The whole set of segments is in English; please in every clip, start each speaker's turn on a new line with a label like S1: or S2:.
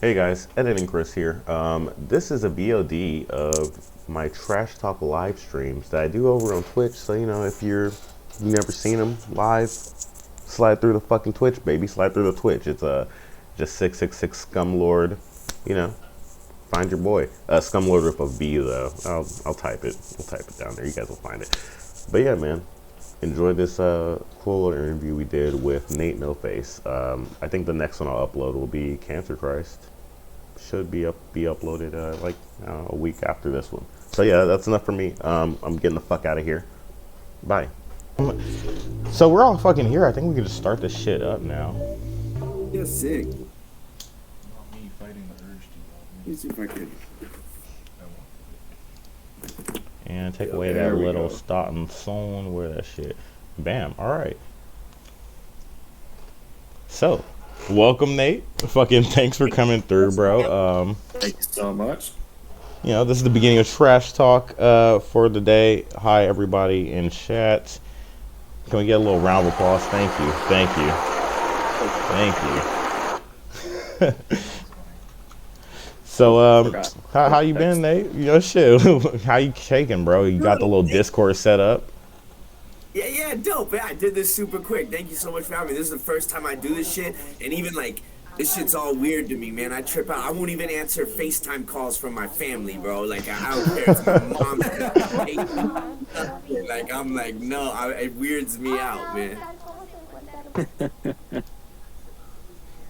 S1: Hey guys, editing Chris here. This is a VOD of my trash talk live streams that I do over on Twitch. So if you've never seen them live, slide through the fucking Twitch, baby. Slide through the Twitch. It's just 666 Scumlord. You know, find your boy. Scumlord with a V though. I'll type it. We'll type it down there. You guys will find it. But yeah, man. Enjoy this cool little interview we did with N8NOFACE. I think the next one I'll upload will be Cancer Christ. Should be uploaded a week after this one. So yeah, that's enough for me. I'm getting the fuck out of here. Bye. So we're all fucking here. I think we can just start this shit up now.
S2: Yeah, sick.
S3: Not me fighting the urge to.
S2: Let me see if I can.
S1: And take away that little starting song. Where that shit. Bam. All right. So, welcome, Nate. Fucking thanks for coming through, bro.
S2: Thank you so much.
S1: This is the beginning of Trash Talk for the day. Hi, everybody in chat. Can we get a little round of applause? Thank you. Thank you. Thank you. So, how you been, Nate? Shit. How you taking, bro? You got the little Discord set up?
S2: Yeah, dope. Yeah, I did this super quick. Thank you so much for having me. This is the first time I do this shit, and even this shit's all weird to me, man. I trip out. I won't even answer FaceTime calls from my family, bro. I don't care. It's my mom. I'm like, no, it weirds me out, man.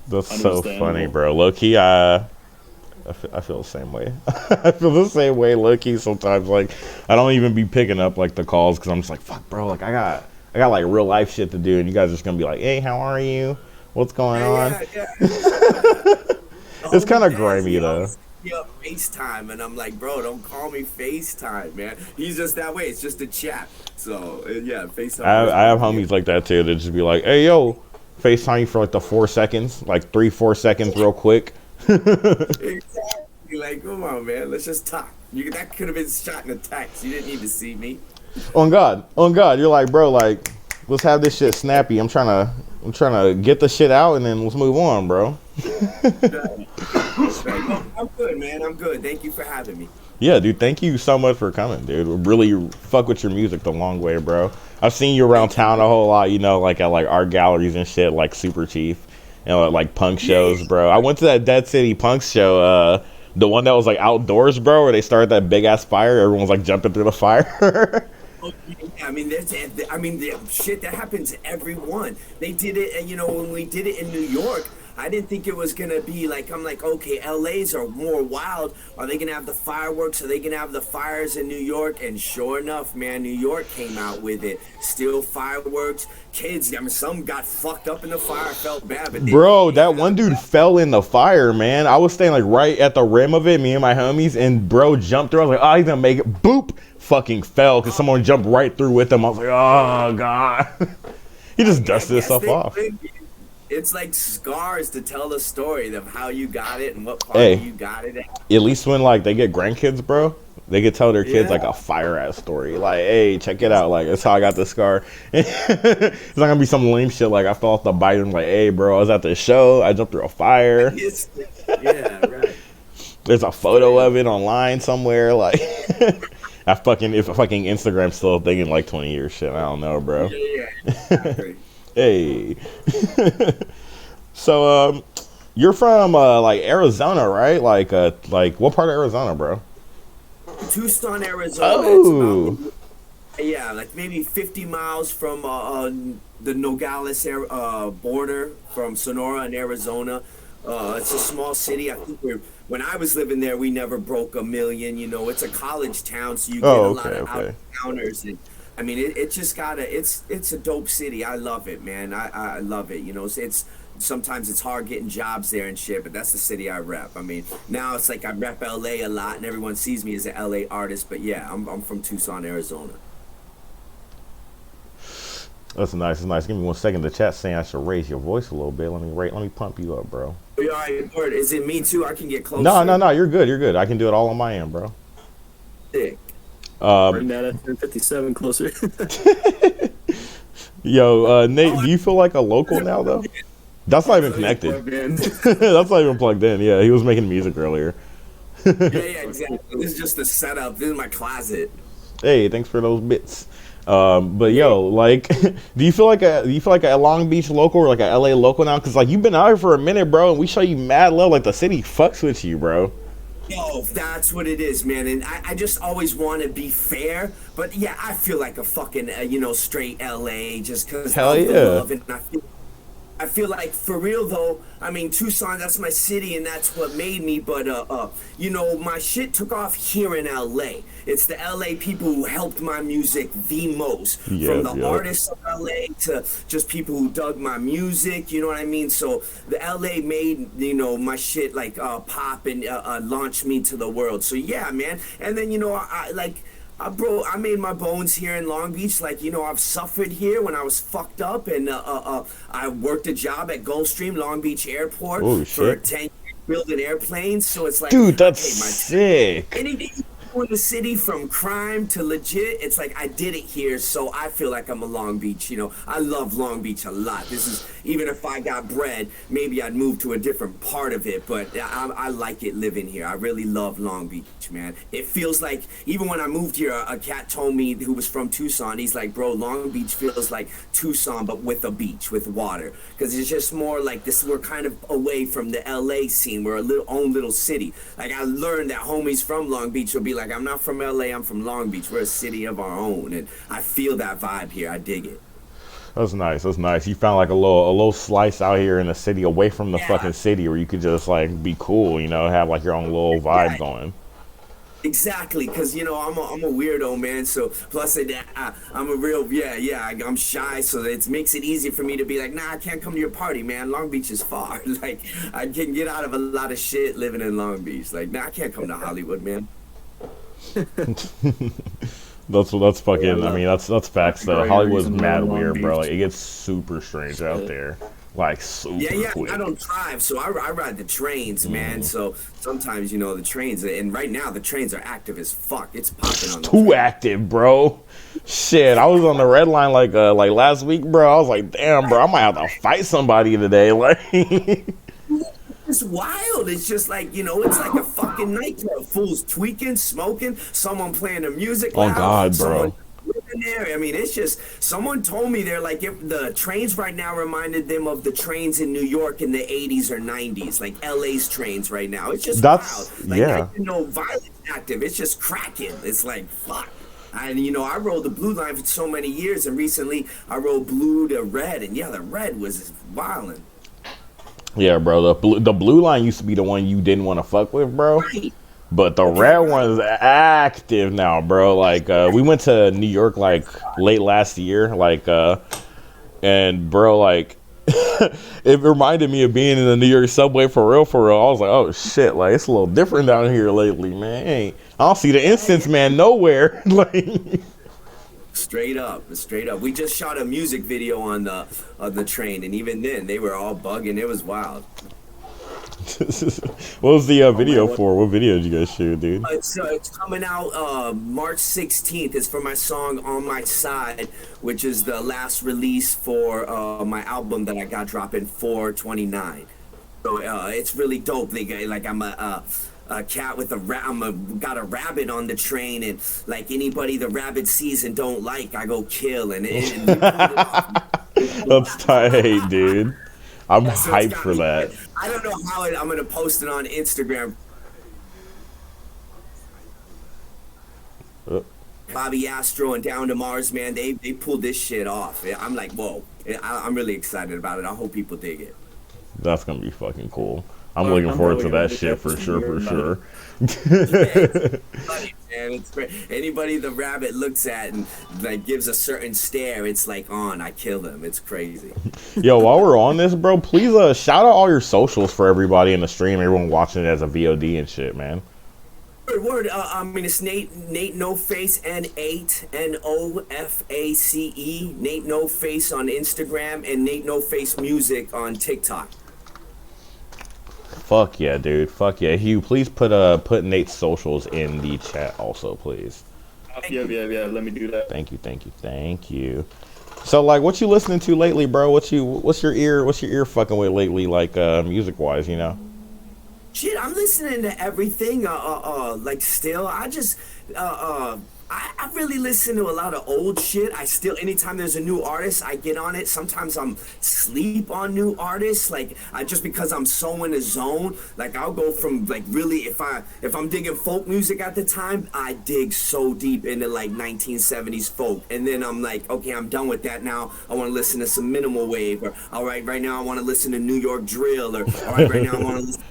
S1: That's so funny, bro. Low key, I feel the same way. I feel the same way, low key. Sometimes, I don't even be picking up the calls because I'm just like, fuck, bro. I got real life shit to do, and you guys are just gonna be like, hey, how are you? What's going on?
S2: Yeah.
S1: It's kind of grimy though.
S2: Yeah, FaceTime, and I'm like, bro, don't call me FaceTime, man. He's just that way. It's just a chat. So yeah, FaceTime.
S1: I have homies like that too. They just be like, hey, yo, FaceTime you for the 4 seconds, 3-4 seconds, real quick.
S2: Exactly. Like, come on, man. Let's just talk. That could have been shot in a text. You didn't need to see me.
S1: On God. You're like, bro, let's have this shit snappy. I'm trying to get the shit out and then let's move on, bro.
S2: I'm good, man. I'm good. Thank you for having me.
S1: Yeah, dude. Thank you so much for coming, dude. Really fuck with your music the long way, bro. I've seen you around town a whole lot, at art galleries and shit, Super Chief. Punk shows, bro. I went to that Dead City Punk show, the one that was outdoors, bro, where they started that big ass fire. Everyone's jumping through the fire.
S2: I mean, shit that happens to everyone. They did it, when we did it in New York. I didn't think it was gonna be I'm like, okay, LA's are more wild. Are they gonna have the fireworks? Are they gonna have the fires in New York? And sure enough, man, New York came out with it. Still fireworks. Kids, some got fucked up in the fire. I felt bad, but
S1: bro, that one dude fell in the fire, man. I was staying right at the rim of it, me and my homies, and bro jumped through. I was like, oh, he's gonna make it. Boop, fucking fell because someone jumped right through with him. I was like, oh god. He just dusted himself off.
S2: It's like scars to tell the story of how you got it and what part you got it at.
S1: At least when they get grandkids, bro, they could tell their kids a fire ass story. Hey, check it out. That's how I got the scar. It's not gonna be some lame shit I fell off the bike and hey, bro, I was at the show. I jumped through a fire.
S2: Yeah, right.
S1: There's a photo of it online somewhere. If fucking Instagram's still a thing in 20 years, shit, I don't know, bro.
S2: Yeah. Exactly.
S1: Hey. So you're from Arizona, right? What part of Arizona, bro?
S2: Tucson, Arizona.
S1: Oh.
S2: It's about, maybe 50 miles from the Nogales border from Sonora and Arizona. It's a small city. I think when I was living there, we never broke 1 million. It's a college town, so you get a lot of out-of-towners. And I mean, it just it's a dope city. I love it, man. I love it. It's sometimes it's hard getting jobs there and shit, but that's the city I rep. I mean, now it's I rep LA a lot, and everyone sees me as an LA artist. But yeah, I'm from Tucson, Arizona.
S1: That's nice. It's nice. Give me 1 second. The chat saying I should raise your voice a little bit. Let me pump you up, bro.
S2: All right, Bert, is it me too? I can get closer.
S1: No. You're good. I can do it all on my end, bro.
S2: Sick.
S4: Bring that at 1057 closer.
S1: Yo, Nate, do you feel like a local now, though? That's not even connected.
S3: Plugged in.
S1: That's not even plugged in. Yeah, he was making music earlier.
S2: Yeah, exactly. This is just the setup. This is my closet.
S1: Hey, thanks for those bits. But yo, like, do you feel like a Long Beach local or like a LA local now? Cause like you've been out here for a minute, bro, and we show you mad love. Like the city fucks with you, bro.
S2: Yo, that's what it is, man. And I just always want to be fair. But yeah, I feel like a fucking, straight LA just because
S1: Hell
S2: of
S1: yeah.
S2: the love. And I feel like, for real though, I mean, Tucson, that's my city and that's what made me. But, my shit took off here in LA. It's the LA people who helped my music the most. From the artists of LA to just people who dug my music, you know what I mean? So the LA made, my shit like pop and launch me to the world. So yeah, man. And then, I made my bones here in Long Beach. Like, I've suffered here when I was fucked up, and I worked a job at Gulfstream, Long Beach Airport for 10 years building airplanes. So it's like,
S1: dude, that's sick.
S2: Anything you do in the city, from crime to legit, it's like I did it here, so I feel like I'm a Long Beach. I love Long Beach a lot. This is, even if I got bred, maybe I'd move to a different part of it, but I like it living here. I really love Long Beach, man. It feels like, even when I moved here, a cat told me, who was from Tucson, he's like, bro, Long Beach feels like Tucson, but with a beach, with water. Because it's just more like this, we're kind of away from the LA scene. We're a own little city. Like, I learned that homies from Long Beach will be like, I'm not from LA, I'm from Long Beach. We're a city of our own. And I feel that vibe here. I dig it.
S1: That's nice. That's nice. You found like a little slice out here in the city, away from the fucking city, where you could just like be cool, have like your own little vibe going.
S2: Exactly, because I'm a weirdo, man. So plus I'm a real I'm shy, so it makes it easy for me to be like, nah, I can't come to your party, man. Long Beach is far. Like, I can get out of a lot of shit living in Long Beach. Like, nah, I can't come to Hollywood, man.
S1: That's fucking. I mean, that's facts though. Hollywood's mad weird,
S3: Beach.
S1: bro. Like, it gets super strange out there. Like, super quick.
S2: I don't drive, so I ride the trains, man. So sometimes, the trains, and right now the trains are active as fuck. It's popping on the
S1: too active, bro. Shit, I was on the red line like last week, bro. I was like, damn, bro, I might have to fight somebody today. Like,
S2: it's wild. It's just like, it's like a fucking nightclub. Fools tweaking, smoking, someone playing the music loud.
S1: Oh God, bro.
S2: In there. I mean, it's just, someone told me they're like, if the trains right now reminded them of the trains in New York in the 80s or 90s, like LA's trains right now. It's just wild. Like, violence active. It's just cracking. It's like, fuck. And I rode the blue line for so many years, and recently I rode blue to red, and the red was violent.
S1: Yeah, bro. The blue line used to be the one you didn't want to fuck with, bro.
S2: Right.
S1: But the red one's active now, bro. Like, we went to New York like late last year, like, and bro, like, it reminded me of being in the New York subway for real. I was like, oh shit, like, it's a little different down here lately, man. I don't see the instance man nowhere. Like,
S2: straight up. We just shot a music video on the train, and even then they were all bugging. It was wild.
S1: What was the video for? What video did you guys shoot, dude?
S2: It's coming out March 16th. It's for my song On My Side, which is the last release for my album that I got dropping 4/29. So it's really dope. Like I'm a cat with got a rabbit on the train, and like anybody the rabbit sees and don't like, I go kill. And
S1: that's tight, dude. I'm hyped for that.
S2: I don't know how I'm gonna post it on Instagram. Bobby Astro and Down to Mars, man, they pulled this shit off. I'm like, whoa. I'm really excited about it. I hope people dig it.
S1: That's gonna be fucking cool. I'm looking forward to that shit for sure.
S2: Funny, man, it's great. Anybody the rabbit looks at and like gives a certain stare, it's like on. I kill them. It's crazy.
S1: Yo, while we're on this, bro, please shout out all your socials for everybody in the stream, everyone watching it as a VOD and shit, man.
S2: Word. I mean, it's N8NOFACE, N8NOFACE, N8NOFACE on Instagram, and N8NOFACE Music on TikTok.
S1: Fuck yeah, dude. Fuck yeah. Hugh, please put Nate's socials in the chat also, please.
S3: Yeah. Let me do that.
S1: Thank you. So like, what you listening to lately, bro? What's your ear fucking with lately, like music wise, you know?
S2: Shit, I'm listening to everything. Like still, I really listen to a lot of old shit. I still, anytime there's a new artist, I get on it. Sometimes I'm sleep on new artists, like just because I'm so in a zone. Like I'll go from like really, if I'm digging folk music at the time, I dig so deep into like 1970s folk, and then I'm like, okay, I'm done with that now. I want to listen to some minimal wave, or all right, right now I want to listen to New York drill, or all right now I want to listen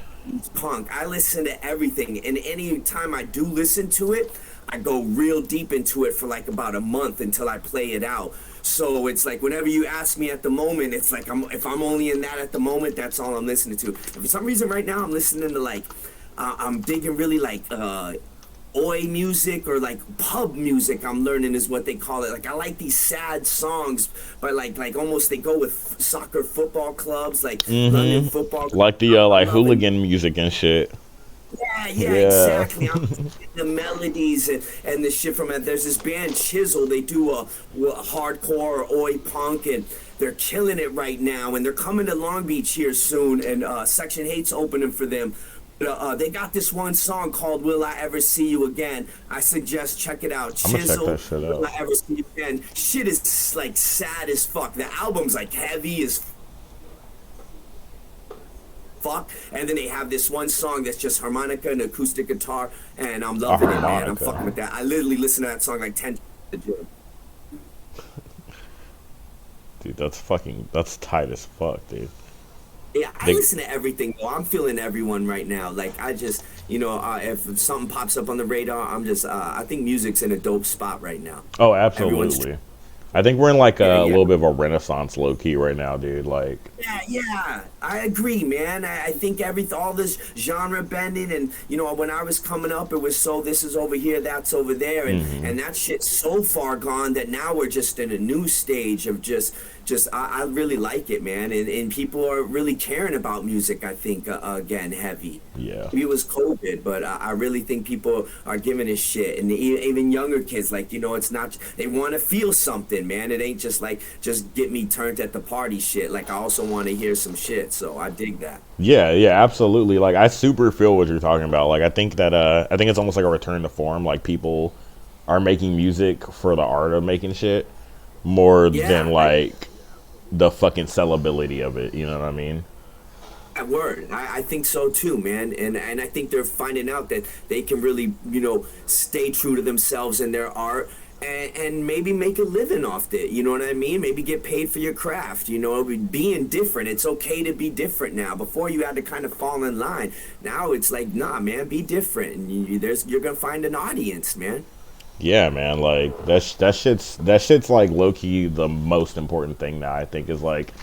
S2: punk. I listen to everything, and any time I do listen to it, I go real deep into it for like about a month until I play it out. So it's like whenever you ask me at the moment, it's like if I'm only in that at the moment, that's all I'm listening to. And for some reason right now I'm listening to like I'm digging really like oi music, or like pub music, I'm learning is what they call it. Like I like these sad songs, but like almost they go with soccer football clubs, like London football clubs.
S1: Like the like hooligan music and shit.
S2: Yeah, exactly. I'm the melodies and the shit from it. There's this band Chisel. They do a hardcore or oi punk, and they're killing it right now. And they're coming to Long Beach here soon, and Section 8's opening for them. They got this one song called "Will I Ever See You Again." I suggest check it out. Chisel,
S1: check that shit out.
S2: "Will I Ever See You Again." Shit is like sad as fuck. The album's like heavy as fuck, and then they have this one song that's just harmonica and acoustic guitar, and I'm loving it, man. I'm fucking with that. I literally listen to that song like 10 times a day.
S1: Dude, that's tight as fuck, dude.
S2: Yeah, I listen to everything though. I'm feeling everyone right now. Like I just, if something pops up on the radar, I'm just, I think music's in a dope spot right now.
S1: Oh, absolutely. I think we're in like a little bit of a renaissance low key right now, dude. Like,
S2: yeah, I agree, man. I think all this genre bending, and when I was coming up, it was so this is over here, that's over there, and that shit's so far gone that now we're just in a new stage of just I really like it, man, and people are really caring about music. I think again, heavy.
S1: Yeah.
S2: Maybe it was COVID, but I really think people are giving a shit, and even younger kids, like it's not. They want to feel something, man. It ain't just like just get me turned at the party shit. Like I also want to hear some shit, so I dig that.
S1: Yeah, absolutely. Like I super feel what you're talking about. Like I think that I think it's almost like a return to form. Like people are making music for the art of making shit more than like the fucking sellability of it, you know what I mean?
S2: That word, I think so too, man, and I think they're finding out that they can really, stay true to themselves in their art, and maybe make a living off it, you know what I mean? Maybe get paid for your craft, being different. It's okay to be different now. Before you had to kind of fall in line. Now it's like, nah, man, be different, and you're gonna find an audience, man.
S1: Yeah, man, like that shit's like low key the most important thing now. I think is like,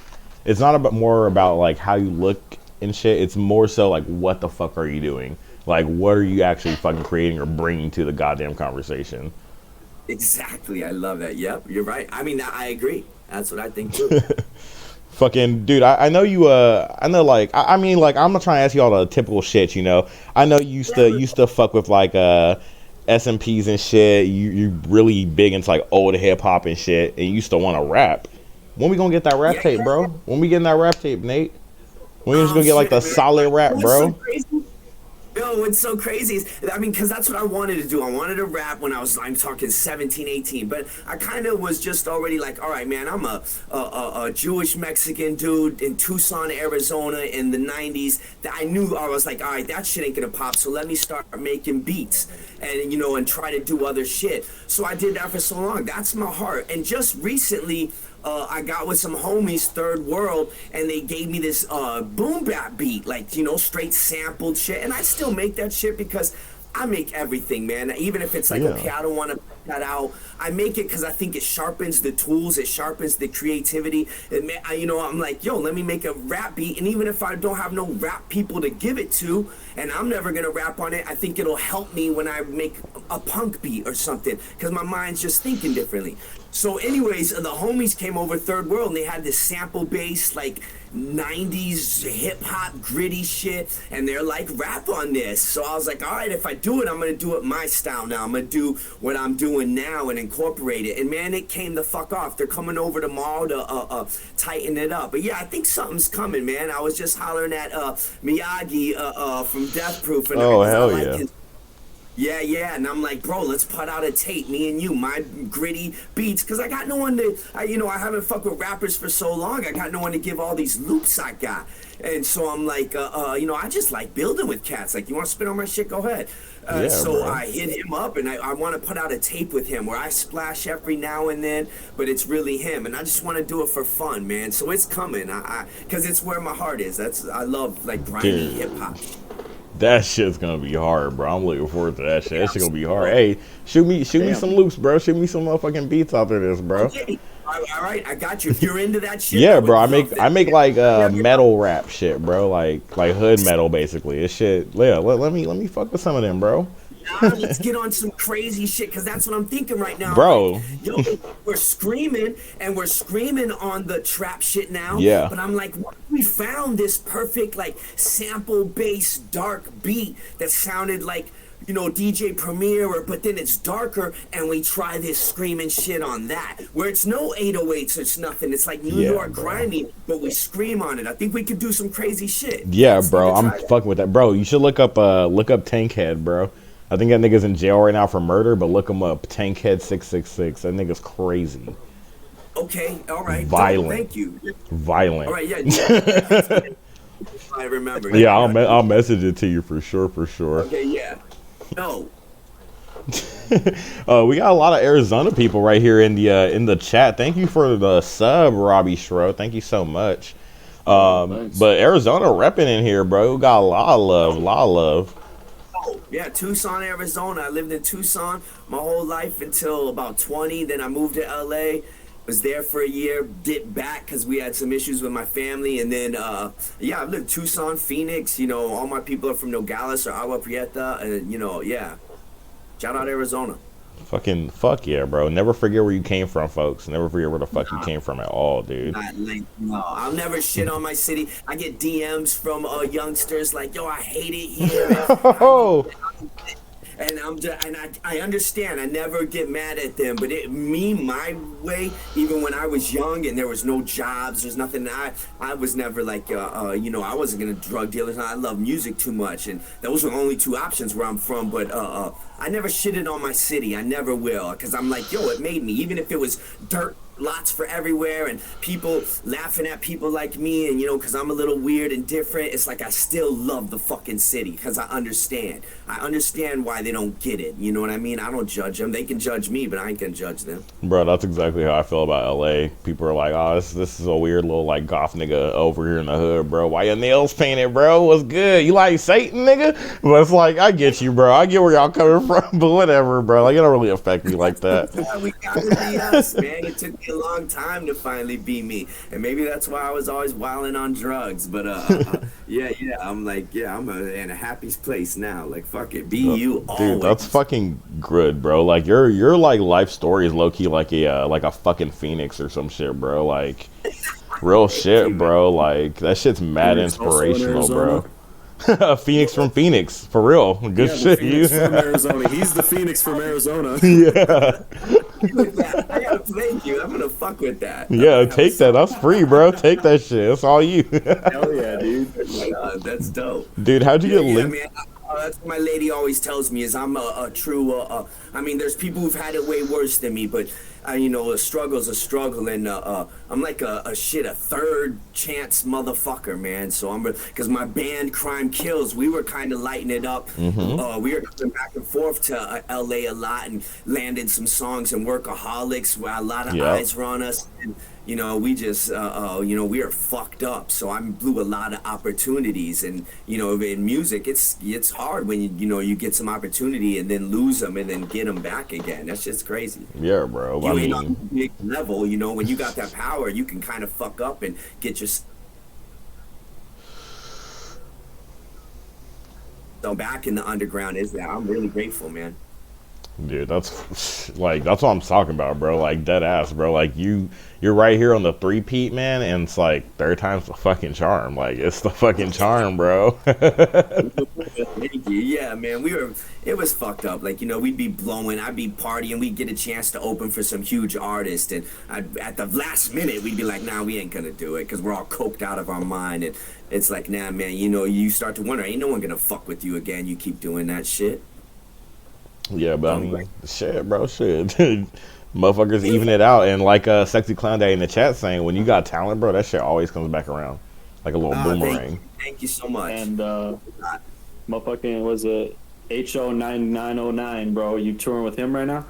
S1: it's not more about like how you look and shit. It's more so like what the fuck are you doing? Like what are you actually fucking creating or bringing to the goddamn conversation?
S2: Exactly, I love that. Yep, you're right. I mean, I agree. That's what I think too.
S1: Fucking dude, I know you. I know like I mean like I'm not trying to ask you all the typical shit. I know you used to fuck with like SMPs and shit. You really big into like old hip hop and shit, and you used to want to rap. When we gonna get that rap tape, bro? When we getting that rap tape, Nate? When we just gonna get like the solid rap, bro?
S2: Yo, what's so crazy is, I mean, because that's what I wanted to do. I wanted to rap when I'm talking 17, 18. But I kind of was just already like, all right, man, I'm a Jewish Mexican dude in Tucson, Arizona in the 90s. That I knew, I was like, all right, that shit ain't going to pop. So let me start making beats and, and try to do other shit. So I did that for so long. That's my heart. And just recently, I got with some homies, Third World, and they gave me this boom bap beat, like, straight sampled shit. And I still make that shit because I make everything, man. Even if it's like, okay, I don't want to put that out. I make it because I think it sharpens the tools. It sharpens the creativity. I'm like, yo, let me make a rap beat. And even if I don't have no rap people to give it to, and I'm never going to rap on it, I think it'll help me when I make a punk beat or something, because my mind's just thinking differently. So anyways, the homies came over Third World and they had this sample bass, like 90s hip hop gritty shit, and they're like, rap on this. So I was like, all right, if I do it, I'm gonna do it my style now. I'm gonna do what I'm doing now and incorporate it. And man, it came the fuck off. They're coming over tomorrow to tighten it up. But yeah, I think something's coming, man. I was just hollering at Miyagi from Death Proof, and
S1: Oh,
S2: I
S1: hell
S2: like
S1: yeah.
S2: Yeah, and I'm like, bro, let's put out a tape, me and you, my gritty beats, because I got no one to, I haven't fucked with rappers for so long, I got no one to give all these loops I got, and so I'm like, I just like building with cats, like, you want to spit on my shit, go ahead.
S1: Yeah,
S2: so
S1: bro.
S2: I hit him up, and I want to put out a tape with him, where I splash every now and then, but it's really him, and I just want to do it for fun, man, so it's coming, because it's where my heart is, I love, like, grimy hip-hop.
S1: That shit's gonna be hard, bro. I'm looking forward to that shit. That shit gonna be hard. Hey, shoot me some loops, bro. Shoot me some motherfucking beats after this, bro.
S2: Okay. All right, I got you. If you're into that shit,
S1: Yeah, bro. I make like metal rap shit, bro. Like hood metal, basically. This shit. Yeah, let me fuck with some of them, bro.
S2: Let's get on some crazy shit, because that's what I'm thinking right now.
S1: Bro.
S2: Like, yo, we're screaming on the trap shit now.
S1: Yeah.
S2: But I'm like, what if we found this perfect, like, sample bass dark beat that sounded like, DJ Premier, but then it's darker, and we try this screaming shit on that, where it's no 808s, it's nothing. It's like New York grimy, but we scream on it. I think we could do some crazy shit.
S1: Yeah, bro. I'm fucking with that, bro. You should look up Tankhead, bro. I think that nigga's in jail right now for murder, but look him up. Tankhead 666. That nigga's crazy.
S2: Okay, all right.
S1: Violent.
S2: Thank you.
S1: Violent.
S2: All right, yeah. I remember.
S1: Yeah, I'll message it to you for sure.
S2: Okay, yeah. No.
S1: We got a lot of Arizona people right here in the chat. Thank you for the sub, Robbie Schro. Thank you so much.
S4: Thanks.
S1: But Arizona repping in here, bro. We got a lot of love.
S2: Yeah, Tucson, Arizona. I lived in Tucson my whole life until about 20. Then I moved to LA. Was there for a year, dipped back because we had some issues with my family. And then, I've lived in Tucson, Phoenix. All my people are from Nogales or Agua Prieta. And, yeah. Shout out Arizona.
S1: Fucking fuck yeah, bro. Never forget where you came from, folks. Never forget where the fuck you came from at all, dude.
S2: No, I'll never shit on my city. I get DMs from youngsters like, yo, I hate it here. And I understand. I never get mad at them, but my way, even when I was young and there was no jobs, there's nothing. I was never like, I wasn't gonna drug dealers. I love music too much, and those were only two options where I'm from. But I never shitted on my city. I never will, because I'm like, yo, it made me. Even if it was dirt lots for everywhere and people laughing at people like me, and because I'm a little weird and different, it's like I still love the fucking city, because I understand why they don't get it, you know what I mean? I don't judge them. They can judge me, but I ain't gonna judge them.
S1: Bro, that's exactly how I feel about LA. People are like, oh, this is a weird little like goth nigga over here in the hood, bro. Why your nails painted, bro? What's good? You like Satan, nigga? But it's like, I get you, bro. I get where y'all coming from, but whatever, bro. Like, it don't really affect me like that.
S2: We gotta be us, man. It took me a long time to finally be me, and maybe that's why I was always wilding on drugs. But I'm like, I'm in a happy place now. Like, fuck it, be you always.
S1: Dude, that's fucking good, bro. Like your like life story is low key like a fucking phoenix or some shit, bro. Like real shit, bro. Like that shit's mad inspirational, bro. A phoenix from Phoenix, for real. Good shit.
S4: Phoenix from Arizona. He's the Phoenix from Arizona.
S1: Yeah.
S2: I gotta thank you. I'm gonna fuck with that.
S1: Yeah, take that. That's free, bro. Take that shit. It's all you.
S4: Hell yeah, dude.
S2: That's dope.
S1: Dude, how'd you get linked?
S2: Man. That's what my lady always tells me, is I'm a true, there's people who've had it way worse than me, but, a struggle's a struggle, and I'm like a third chance motherfucker, man. So because my band Crime Kills, we were kind of lighting it up. Mm-hmm. We were coming back and forth to LA a lot and landed some songs in Workaholics, where a lot of eyes were on us. And, we just, we are fucked up. So I blew a lot of opportunities, and in music, it's hard when you get some opportunity and then lose them and then get them back again. That's just crazy.
S1: Yeah, bro.
S2: You ain't on a big level, when you got that power, you can kind of fuck up and get yourself back in the underground. I'm really grateful, man.
S1: Dude, that's like that's what I'm talking about, bro. Like dead ass, bro. Like you're right here on the three-peat, man, and it's like third time's the fucking charm. Like it's the fucking charm, bro.
S2: Thank you. Yeah, man, it was fucked up. Like, we'd be blowing, I'd be partying, we'd get a chance to open for some huge artists, and at the last minute, we'd be like, nah, we ain't gonna do it, because we're all coked out of our mind, and it's like, nah, man, you start to wonder, ain't no one gonna fuck with you again, you keep doing that shit.
S1: Yeah, but I mean, shit, bro, shit. Motherfuckers even it out, and like Sexy Clown Daddy in the chat saying, when you got talent, bro, that shit always comes back around. Like a little boomerang.
S2: Thank you so much.
S4: And motherfucking was it N809, bro? You touring with him right now?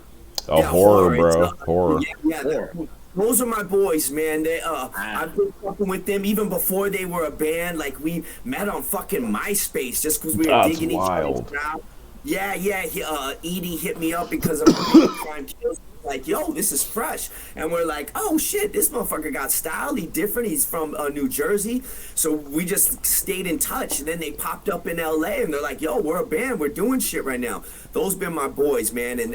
S1: Oh,
S2: Yeah,
S1: horror, bro. Horror.
S2: Yeah, those are my boys, man. I've been fucking with them even before they were a band. Like, we met on fucking MySpace just because we were digging each other's out. Yeah. Edie hit me up because of Crime Kills. Like, yo, this is fresh. And we're like, oh, shit, this motherfucker got style. He's different. He's from New Jersey. So we just stayed in touch. And then they popped up in L.A. And they're like, yo, we're a band. We're doing shit right now. Those been my boys, man. And,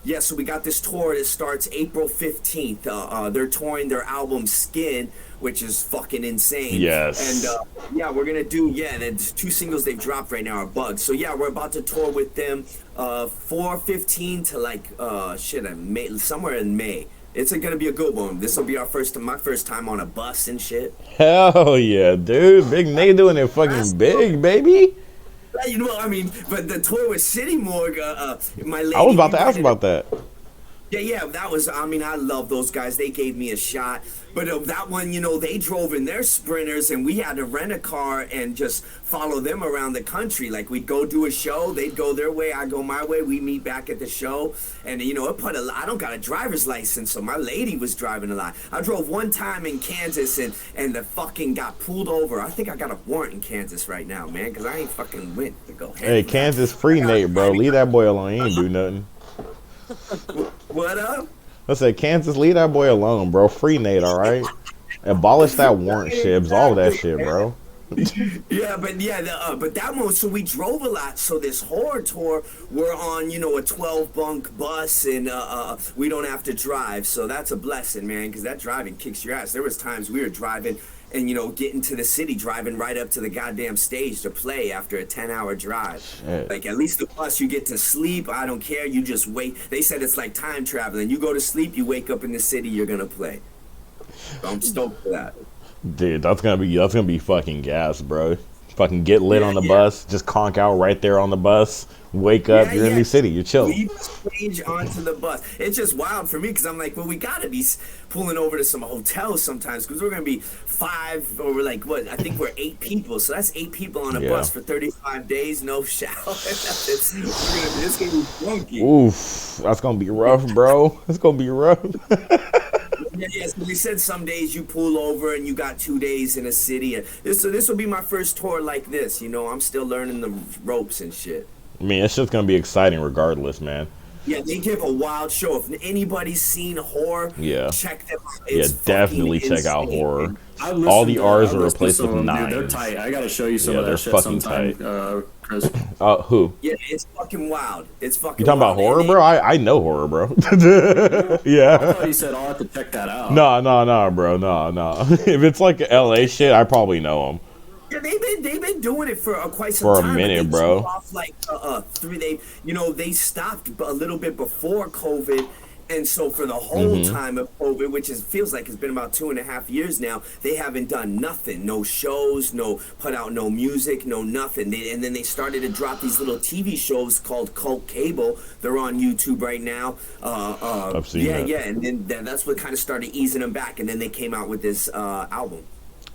S2: yeah, so we got this tour that starts April 15th. They're touring their album Skin, which is fucking insane.
S1: Yes.
S2: And, yeah, we're going to do, the 2 singles they've dropped right now are Bugs. So, yeah, we're about to tour with them 4/15 to, like, May, somewhere in May. It's gonna be a good one. This will be my first time on a bus and shit.
S1: Hell yeah, dude. Big Nate doing it fucking big, baby.
S2: But the tour with City Morgue, my lady.
S1: I was about to ask about that.
S2: Yeah, that was, I love those guys. They gave me a shot. But that one, they drove in their Sprinters, and we had to rent a car and just follow them around the country. Like, we'd go do a show, they'd go their way, I'd go my way, we meet back at the show. And, I don't got a driver's license, so my lady was driving a lot. I drove one time in Kansas, and the fucking got pulled over. I think I got a warrant in Kansas right now, man, because I ain't fucking went to go.
S1: Hey, Kansas free Nate, bro. Leave that boy alone. He ain't do nothing.
S2: What up?
S1: I said, Kansas, leave that boy alone, bro. Free Nate, all right? Abolish that warrant shit. Absolve that shit, bro.
S2: Yeah, but that one, so we drove a lot. So this horror tour, we're on, a 12 bunk bus, and we don't have to drive. So that's a blessing, man, because that driving kicks your ass. There was times we were driving and, getting to the city, driving right up to the goddamn stage to play after a 10-hour drive.
S1: Shit.
S2: Like, at least the bus, you get to sleep. I don't care. You just wait. They said it's like time traveling. You go to sleep, you wake up in the city, you're going to play. So I'm stoked for that.
S1: Dude, that's gonna be fucking gas, bro. Fucking get lit on the bus, just conk out right there on the bus. Wake up, you're in a new city, you're chilling.
S2: Leave the stage onto the bus. It's just wild for me because I'm like, well, we gotta be pulling over to some hotels sometimes because we're gonna be 5 or I think we're 8 people, so that's 8 people on a bus for 35 days, no shower. It's gonna be funky.
S1: Oof, that's gonna be rough, bro. It's gonna be rough.
S2: Yeah, so they said some days you pull over and you got 2 days in a city. And this will be my first tour like this. I'm still learning the ropes and shit.
S1: I mean, it's just gonna be exciting regardless, man.
S2: Yeah, they give a wild show. If anybody's seen horror, check them out. It's
S1: definitely check out horror. All the R's are replaced with 9s.
S4: They're tight. I gotta show you some of that shit sometime, Chris.
S1: Who?
S2: Yeah, it's fucking wild. It's fucking.
S1: You talking about horror, bro? I know horror, bro.
S4: Yeah. I thought you said I'll have to check that out.
S1: No, bro. No. If it's like LA shit, I probably know them.
S2: Yeah, they've been doing it for quite some time.
S1: For a minute, bro.
S2: Off they stopped a little bit before COVID, and so for the whole time of COVID, which feels like it's been about 2.5 years now, they haven't done nothing. No shows, no put out no music, no nothing. And then they started to drop these little TV shows called Cult Cable. They're on YouTube right now.
S1: I've seen that.
S2: Yeah, and then that's what kind of started easing them back, and then they came out with this album.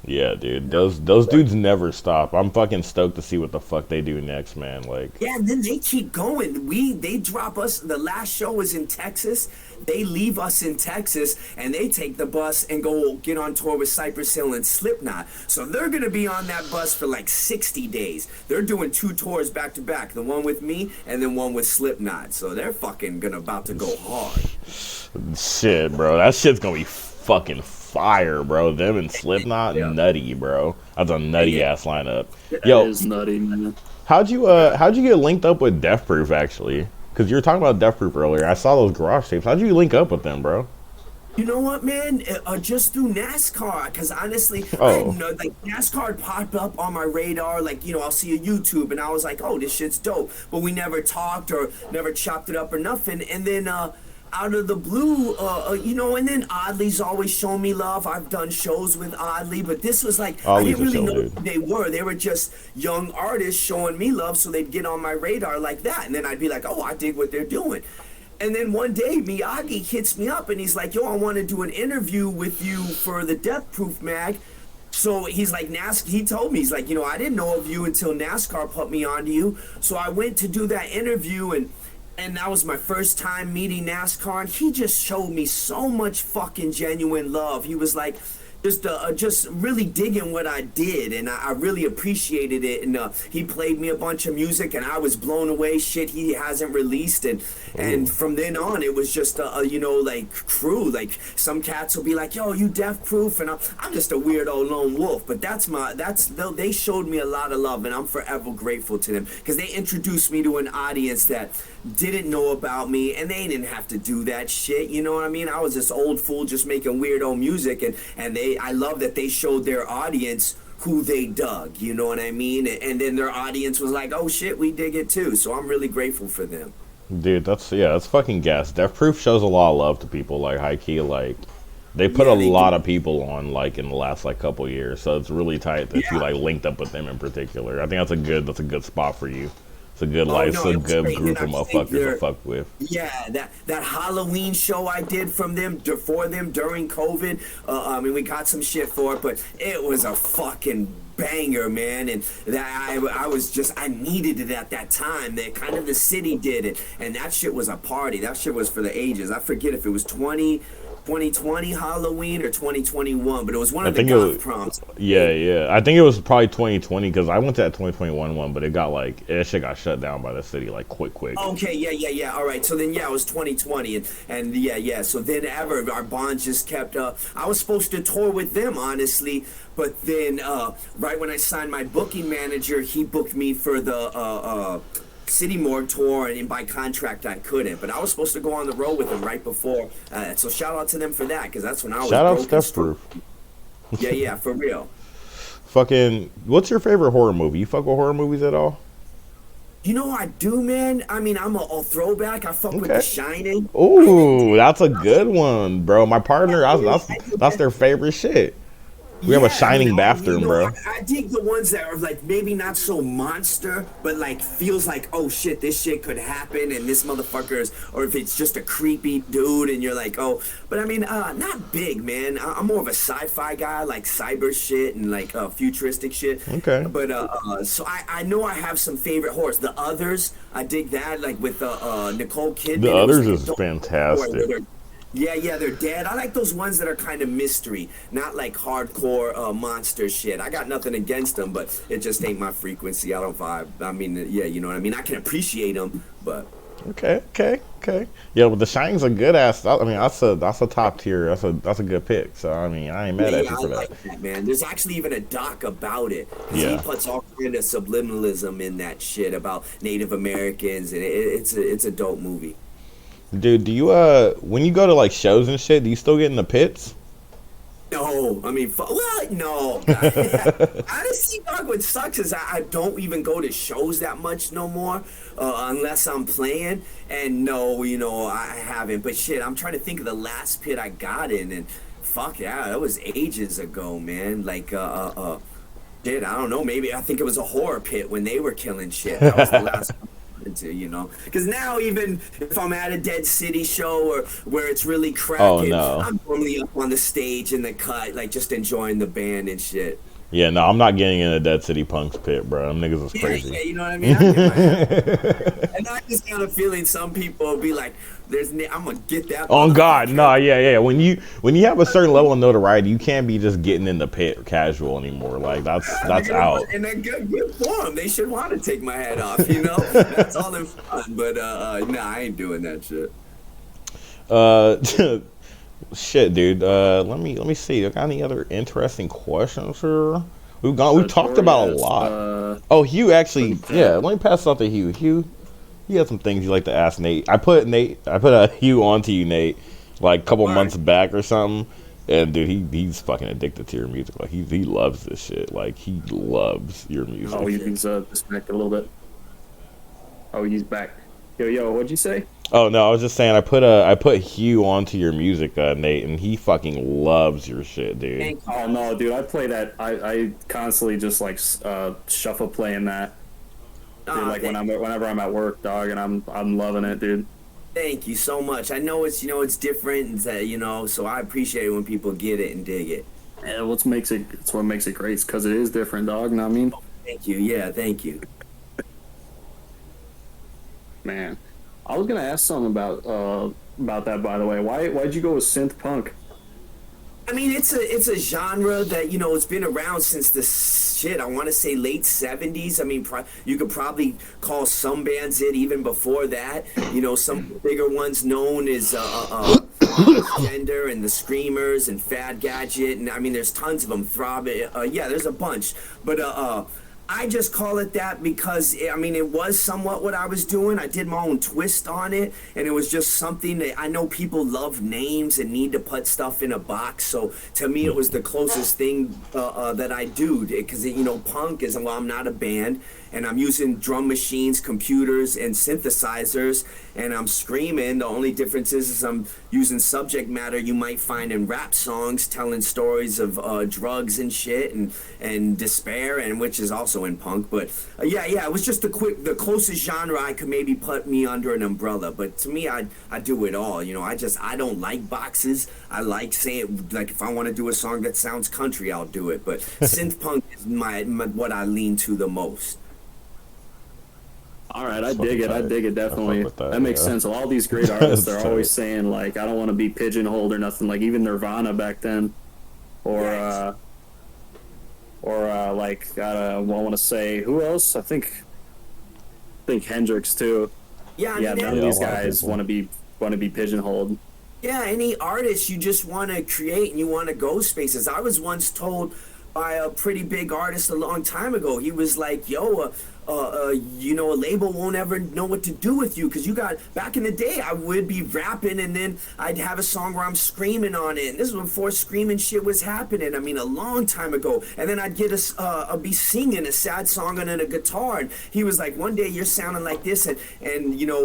S1: Yeah, dude, those dudes never stop. I'm fucking stoked to see what the fuck they do next, man. Like,
S2: yeah, and then they keep going. They drop us. The last show was in Texas. They leave us in Texas, and they take the bus and go get on tour with Cypress Hill and Slipknot. So they're gonna be on that bus for like 60 days. They're doing 2 tours back to back. The one with me and then one with Slipknot. So they're fucking about to go hard.
S1: Shit, bro, that shit's gonna be fucking fire, bro. Them and Slipknot, nutty, bro. That's a nutty ass lineup.
S4: That is nutty, man.
S1: How'd you get linked up with Death Proof, actually? Because you were talking about Death Proof earlier. I saw those garage tapes. How'd you link up with them, bro?
S2: You know what, man? Just through NASCAR, because honestly, I
S1: Oh.
S2: didn't know, like NASCAR popped up on my radar. Like, you know, I'll see a YouTube, and I was like, oh, this shit's dope. But we never talked or never chopped it up or nothing. And then out of the blue, you know, and then Oddly's always shown me love. I've done shows with Oddly, but this was like, I
S1: Oddly's
S2: didn't
S1: a
S2: really
S1: show,
S2: know
S1: dude.
S2: who they were. They were just young artists showing me love, so they'd get on my radar like that. And then I'd be like, oh, I dig what they're doing. And then one day, Miyagi hits me up and he's like, yo, I want to do an interview with you for the Death Proof mag. So he's like, he told me, he's like, you know, I didn't know of you until NASCAR put me on to you. So I went to do that interview, and that was my first time meeting NASCAR. And he just showed me so much fucking genuine love. He was like, just really digging what I did, and I really appreciated it. And he played me a bunch of music, and I was blown away. Shit he hasn't released, and from then on, it was just you know, like crew. Like some cats will be like, "Yo, you Death Proof," and I'm just a weirdo lone wolf. But they showed me a lot of love, and I'm forever grateful to them because they introduced me to an audience that didn't know about me, and they didn't have to do that shit. You know what I mean? I was this old fool just making weirdo music, and I love that they showed their audience who they dug. You know what I mean? And then their audience was like, "Oh shit, we dig it too." So I'm really grateful for them.
S1: Dude, that's fucking gas. Death Proof shows a lot of love to people, like high key, like they put
S2: Yeah,
S1: a
S2: they
S1: lot
S2: do.
S1: of people on, like in the last like couple years. So it's really tight that you
S2: Yeah.
S1: like linked up with them in particular. I think that's a good spot for you. It's a good
S2: Oh,
S1: like,
S2: no,
S1: it's a
S2: it was
S1: good
S2: great.
S1: group of
S2: And I think
S1: motherfuckers to
S2: they're-
S1: fuck with.
S2: Yeah, that Halloween show I did for them during COVID. I mean, we got some shit for it, but it was a fucking banger, man. And that I needed it at that time. That kind of the city did it, and that shit was a party. That shit was for the ages. I forget if it was 2020 Halloween or 2021, but it was one
S1: I
S2: of the
S1: think it
S2: goth
S1: was-
S2: proms.
S1: Yeah. I think it was probably 2020 because I went to that 2021 one, but it got like that shit got shut down by the city like quick.
S2: Okay, yeah. All right, so then it was 2020, and yeah. So then our bond just kept. I was supposed to tour with them, honestly, but then right when I signed my booking manager, he booked me for the City Morgue tour, and by contract I couldn't. But I was supposed to go on the road with them right before. So shout out to them for that, because that's when I was.
S1: Shout out
S2: broke and
S1: Death Proof.
S2: Yeah, for real.
S1: Fucking, what's your favorite horror movie? You fuck with horror movies at all?
S2: You know I do, man. I mean, I'm a throwback. I fuck with
S1: Okay.
S2: The Shining.
S1: Ooh, that's a good one, bro. My partner, that's their favorite shit. We have a shining bathroom, bro.
S2: I dig the ones that are like maybe not so monster, but like feels like, oh shit, this shit could happen, and this motherfucker is, or if it's just a creepy dude, and you're like, oh. But I mean, not big, man. I'm more of a sci-fi guy, like cyber shit and like futuristic shit.
S1: Okay.
S2: But so I know I have some favorite horrors. The Others, I dig that, like with Nicole Kidman.
S1: The
S2: It was
S1: Others
S2: like
S1: is
S2: a
S1: fantastic.
S2: where they're- Yeah, they're dead. I like those ones that are kind of mystery, not like hardcore monster shit. I got nothing against them, but it just ain't my frequency. I don't vibe. I mean, yeah, you know what I mean? I can appreciate them, but
S1: Okay. Yeah, but The Shining's a good ass. I mean, that's a top tier. That's a good pick. So I mean, I ain't mad at you
S2: I
S1: for that.
S2: like that, man. There's actually even a doc about it. 'Cause
S1: Yeah.
S2: He puts all kind of subliminalism in that shit about Native Americans, and it's a dope movie.
S1: Dude, do you when you go to like shows and shit, do you still get in the pits?
S2: No, I mean, no. Honestly, dog, what sucks is I don't even go to shows that much no more, unless I'm playing. And no, you know, I haven't. But shit, I'm trying to think of the last pit I got in, and fuck yeah, that was ages ago, man. Like, shit, I don't know. Maybe I think it was a horror pit when they were killing shit. That was the last. Into, you know, because now even if I'm at a Dead City show or where it's really cracking, I'm normally up on the stage in the cut, like just enjoying the band and shit.
S1: Yeah, no, I'm not getting in a Dead City Punks pit, bro. Them niggas is crazy.
S2: Yeah, you know what I mean? I get my and I just got a feeling some people will be like, I'm gonna get that.
S1: Oh God, no, yeah. When you have a certain level of notoriety, you can't be just getting in the pit casual anymore. Like that's out.
S2: And then good for them. They should want to take my head off. You know, that's all in fun. But nah, I ain't doing that shit.
S1: Shit, dude. Let me see. Got any other interesting questions here? We've talked about a lot. Oh, Hugh actually. Yeah, let me pass it out to Hugh. Hugh, you have some things you like to ask Nate. I put a Hue onto you, Nate, like a couple months back or something. And dude, he's fucking addicted to your music. Like he loves this shit. Like he loves your music.
S4: Oh, he's disconnected a little bit. Oh, he's back. Yo, what'd you say?
S1: Oh no, I was just saying I put Hue onto your music, Nate, and he fucking loves your shit, dude.
S4: Oh no, dude, I play that. I constantly just like shuffle playing that. Dude, like whenever I'm at work, dog, and I'm loving it, dude.
S2: Thank you so much. I know it's different, and so I appreciate it when people get it and dig it.
S4: Yeah, it's what makes it great, because it is different, dog. You know what I mean?
S2: Thank you. Yeah, thank you.
S4: Man, I was gonna ask something about that, by the way. Why'd you go with synth punk?
S2: I mean, it's a genre that it's been around since the I want to say late 70s. I mean, you could probably call some bands it even before that. Some bigger ones known as Gender and the Screamers and Fad Gadget, and I mean, there's tons of them. Throb, yeah, there's a bunch, but I just call it that because, I mean, it was somewhat what I was doing. I did my own twist on it, and it was just something that I know people love names and need to put stuff in a box. So to me, it was the closest thing that I do, because, punk is, well, I'm not a band, and I'm using drum machines, computers, and synthesizers, and I'm screaming. The only difference is I'm using subject matter you might find in rap songs, telling stories of drugs and shit and despair, and which is also in punk. But yeah, it was just the closest genre I could maybe put me under an umbrella. But to me, I do it all. I don't like boxes. I like saying, like, if I want to do a song that sounds country, I'll do it. But synth punk is my what I lean to the most.
S4: All right, I dig it definitely. That makes sense. All these great artists, they're always saying, like, I don't want to be pigeonholed or nothing. Like, even Nirvana back then, or like, I want to say, who else? I think Hendrix too.
S2: Yeah,
S4: none of these guys want to be pigeonholed.
S2: Yeah, any artist, you just want to create and you want to go spaces. I was once told by a pretty big artist a long time ago. He was like, yo, a label won't ever know what to do with you, because back in the day, I would be rapping and then I'd have a song where I'm screaming on it, and this was before screaming shit was happening. I mean, a long time ago. And then I'd get I'll be singing a sad song on a guitar, and he was like, one day you're sounding like this, and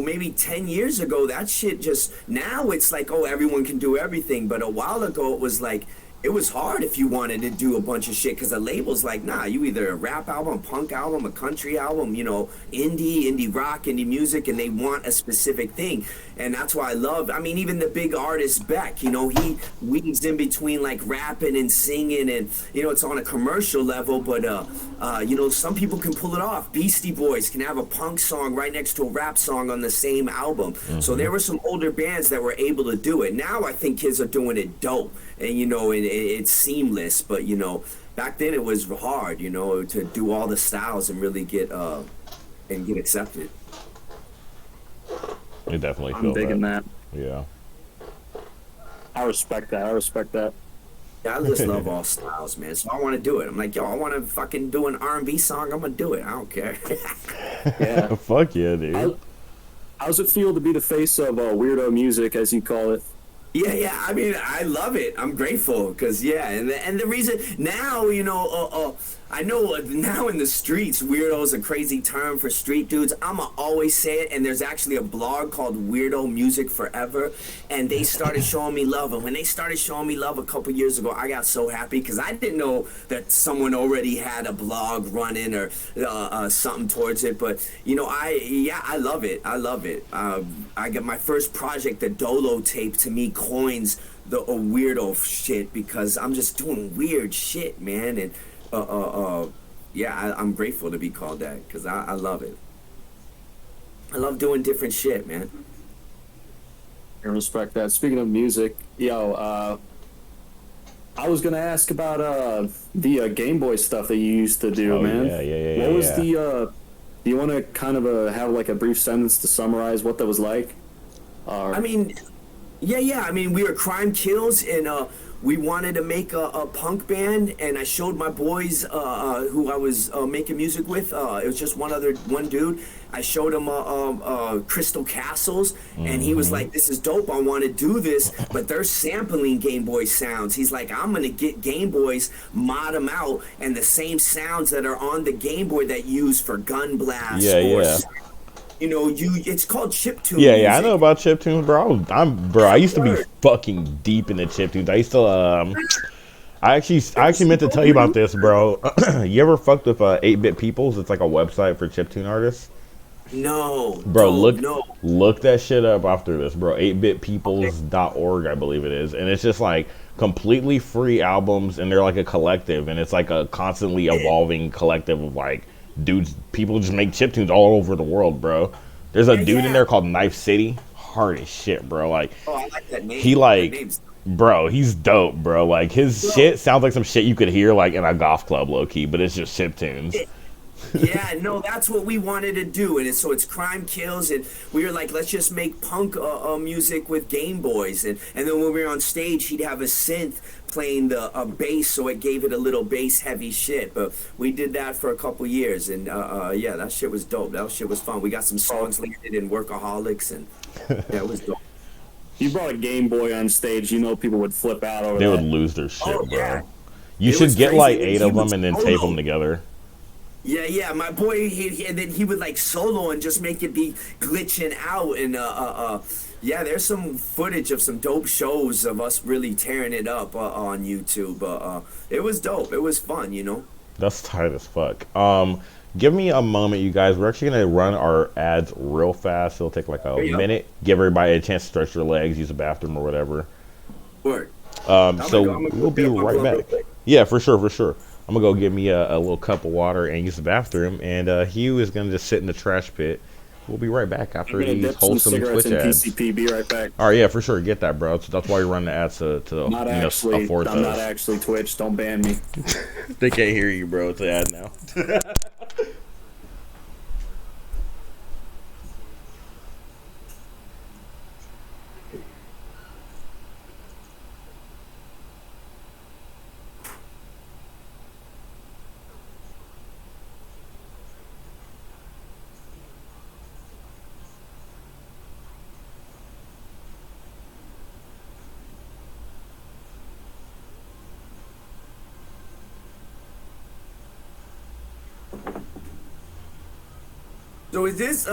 S2: maybe 10 years ago, that shit just, now it's like, oh, everyone can do everything, but a while ago it was like, it was hard if you wanted to do a bunch of shit, because the label's like, nah, you either a rap album, a punk album, a country album, indie rock, indie music, and they want a specific thing. And that's why I love, I mean, even the big artist Beck, he weaves in between like rapping and singing, and it's on a commercial level, but some people can pull it off. Beastie Boys can have a punk song right next to a rap song on the same album. Mm-hmm. So there were some older bands that were able to do it. Now I think kids are doing it dope, and it's seamless, but back then it was hard, to do all the styles and really get accepted.
S1: You definitely
S4: I'm
S1: feel
S4: digging that.
S1: Yeah.
S4: I respect that.
S2: Yeah, I just love all styles, man. So I want to do it. I'm like, yo, I want to fucking do an R&B song. I'm gonna do it. I don't care.
S4: Yeah.
S1: Fuck yeah, dude.
S4: How's it feel to be the face of weirdo music, as you call it?
S2: Yeah. I mean, I love it. I'm grateful because, and the reason now, I know now in the streets, weirdo is a crazy term for street dudes. I'ma always say it, and there's actually a blog called Weirdo Music Forever, and they started showing me love. And when they started showing me love a couple years ago, I got so happy because I didn't know that someone already had a blog running or something towards it. But I love it. I love it. I got my first project, the Dolo tape, to me coins the weirdo shit, because I'm just doing weird shit, man, and. I'm grateful to be called that, because I love it. I love doing different shit, man.
S4: I respect that. Speaking of music, I was gonna ask about the Game Boy stuff that you used to do, man.
S1: Yeah.
S4: What was the? Do you want to kind of have like a brief sentence to summarize what that was like?
S2: I mean, I mean, we were Crime Kills, and we wanted to make a punk band, and I showed my boys who I was making music with. It was just one dude. I showed him Crystal Castles, and he was like, "This is dope. I want to do this, but they're sampling Game Boy sounds." He's like, "I'm gonna get Game Boys, mod them out, and the same sounds that are on the Game Boy that use for Gun Blast."
S1: Yeah.
S2: You know, it's called chiptune.
S1: Yeah,
S2: music.
S1: I know about chiptunes, bro. I used to be fucking deep into chiptunes. I used to I actually meant to tell you about this, bro. You ever fucked with 8-Bit Peoples? It's like a website for chiptune artists.
S2: No,
S1: bro.
S2: no.
S1: Look that shit up after this, bro. 8bitpeoples.org, I believe it is, and it's just like completely free albums, and they're like a collective, and it's like a constantly evolving collective of like dudes. People just make chiptunes all over the world, bro. There's a dude in there called Knife City, hard as shit, bro. Like,
S2: I like that name.
S1: He like, bro, he's dope, bro. Like his shit sounds like some shit you could hear like in a golf club, low key, but it's just chiptunes.
S2: Yeah, no, that's what we wanted to do, and so it's Crime Kills, and we were like, let's just make punk music with Game Boys, and then when we were on stage, he'd have a synth playing the bass, so it gave it a little bass heavy shit. But we did that for a couple years, and yeah, that shit was dope. That shit was fun. We got some songs landed in Workaholics, and yeah, it was dope.
S4: You brought a Game Boy on stage, you know people would flip out over
S1: They
S4: that.
S1: would lose their shit, bro.
S2: Yeah.
S1: You should get like 8 of them and then tape them together.
S2: Yeah, my boy, and then he would like solo and just make it be glitching out, and yeah, there's some footage of some dope shows of us really tearing it up on YouTube. It was dope. It was fun, you know.
S1: That's tight as fuck. Give me a moment, you guys. We're actually gonna run our ads real fast. It'll take like a minute. Give everybody a chance to stretch their legs, use the bathroom or whatever.
S2: Word.
S1: So we'll be right back. Yeah, for sure. I'm gonna go get me a little cup of water and use the bathroom, and Hugh is gonna just sit in the trash pit. We'll be right back after these wholesome Twitch ads.
S4: PCP, be right back.
S1: All right, yeah, for sure. Get that, bro. So that's why you run the ads to
S4: not actually, afford I'm not actually Twitch. Don't ban me.
S1: They can't hear you, bro. It's an ad now.
S2: So is this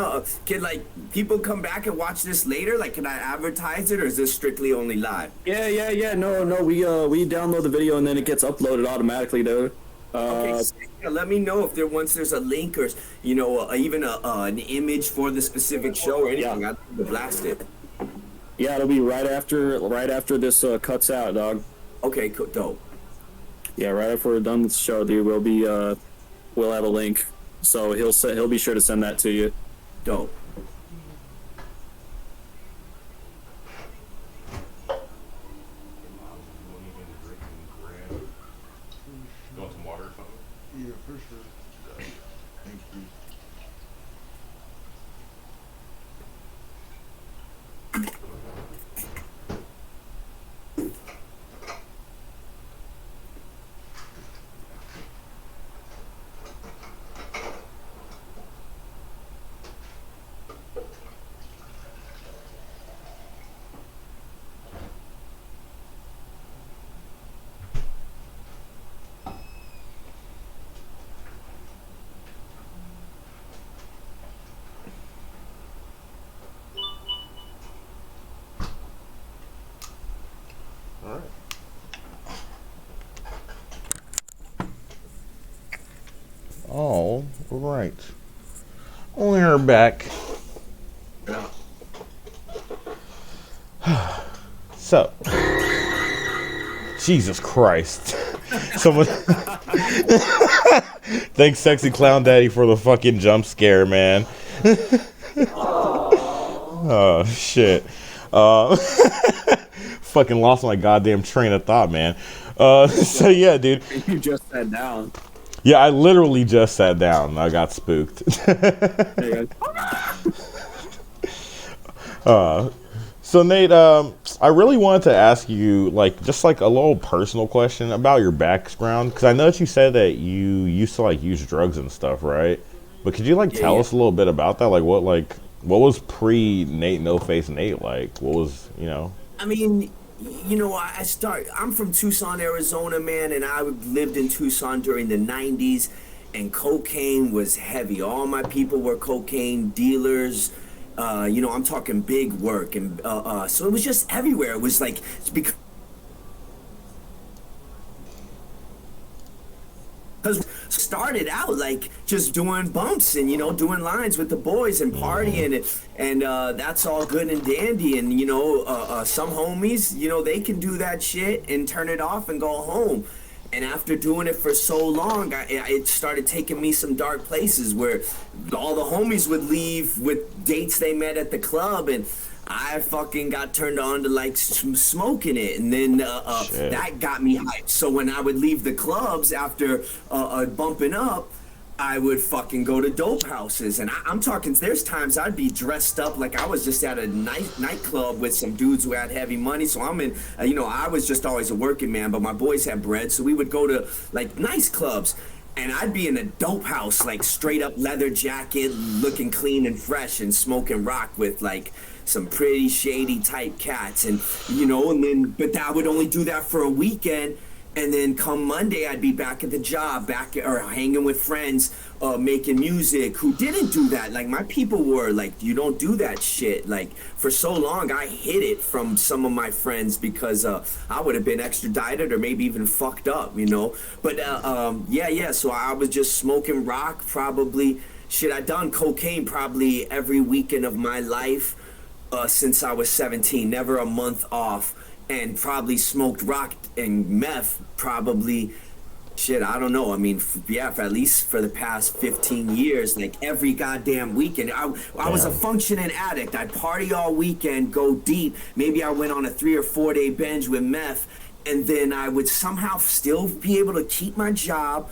S2: can like people come back and watch this later? Like, can I advertise it, or is this strictly only live?
S4: Yeah. No. We download the video and then it gets uploaded automatically, though.
S2: Okay, so let me know if once there's a link or even an image for the specific show or anything.
S4: Yeah.
S2: I'd like to blast it.
S4: Yeah, it'll be right after this cuts out, dog.
S2: Okay, cool, dope.
S4: Yeah, right after we're done with the show, dude, we'll have a link. So he'll be sure to send that to you.
S2: Dope.
S3: Yeah, for sure. Thank you.
S1: All right. We're back. So, Jesus Christ. Someone. Thanks, Sexy Clown Daddy, for the fucking jump scare, man. Oh, shit. Fucking lost my goddamn train of thought, man. So, yeah, dude.
S4: You just sat down.
S1: Yeah, I literally just sat down. I got spooked.
S4: There you go.
S1: So Nate, I really wanted to ask you, like, just like a little personal question about your background, because I know that you said that you used to like use drugs and stuff, right? But could you like tell us a little bit about that? What was pre Nate No Face Nate like? What was, you know?
S2: I mean, you know, I'm from Tucson, Arizona, man, and I lived in Tucson during the 90s, and cocaine was heavy. All my people were cocaine dealers. You know, I'm talking big work, and so it was just everywhere. It was like, it's because started out like just doing bumps and, you know, doing lines with the boys and partying, and that's all good and dandy. And, you know, some homies, you know, they can do that shit and turn it off and go home. And after doing it for so long, it started taking me some dark places where all the homies would leave with dates they met at the club, and I fucking got turned on to like smoking it, and then that got me hyped. So when I would leave the clubs after bumping up, I would fucking go to dope houses, and I'm talking, there's times I'd be dressed up like I was just at a nightclub with some dudes who had heavy money. So I'm in, you know, I was just always a working man, but my boys had bread, so we would go to like nice clubs. And I'd be in a dope house, like straight up leather jacket, looking clean and fresh, and smoking rock with like some pretty shady type cats. And, you know, and then, but I would only do that for a weekend. And then come Monday, I'd be back at the job, or hanging with friends, making music who didn't do that. Like, my people were like, you don't do that shit. Like, for so long, I hid it from some of my friends because I would have been extradited or maybe even fucked up, you know? But, so I was just smoking rock probably. Shit, I done cocaine probably every weekend of my life since I was 17, never a month off. And probably smoked rock and meth probably, shit, I don't know. I mean, for at least for the past 15 years, like every goddamn weekend. I was a functioning addict. I'd party all weekend, go deep. Maybe I went on a 3 or 4 day binge with meth, and then I would somehow still be able to keep my job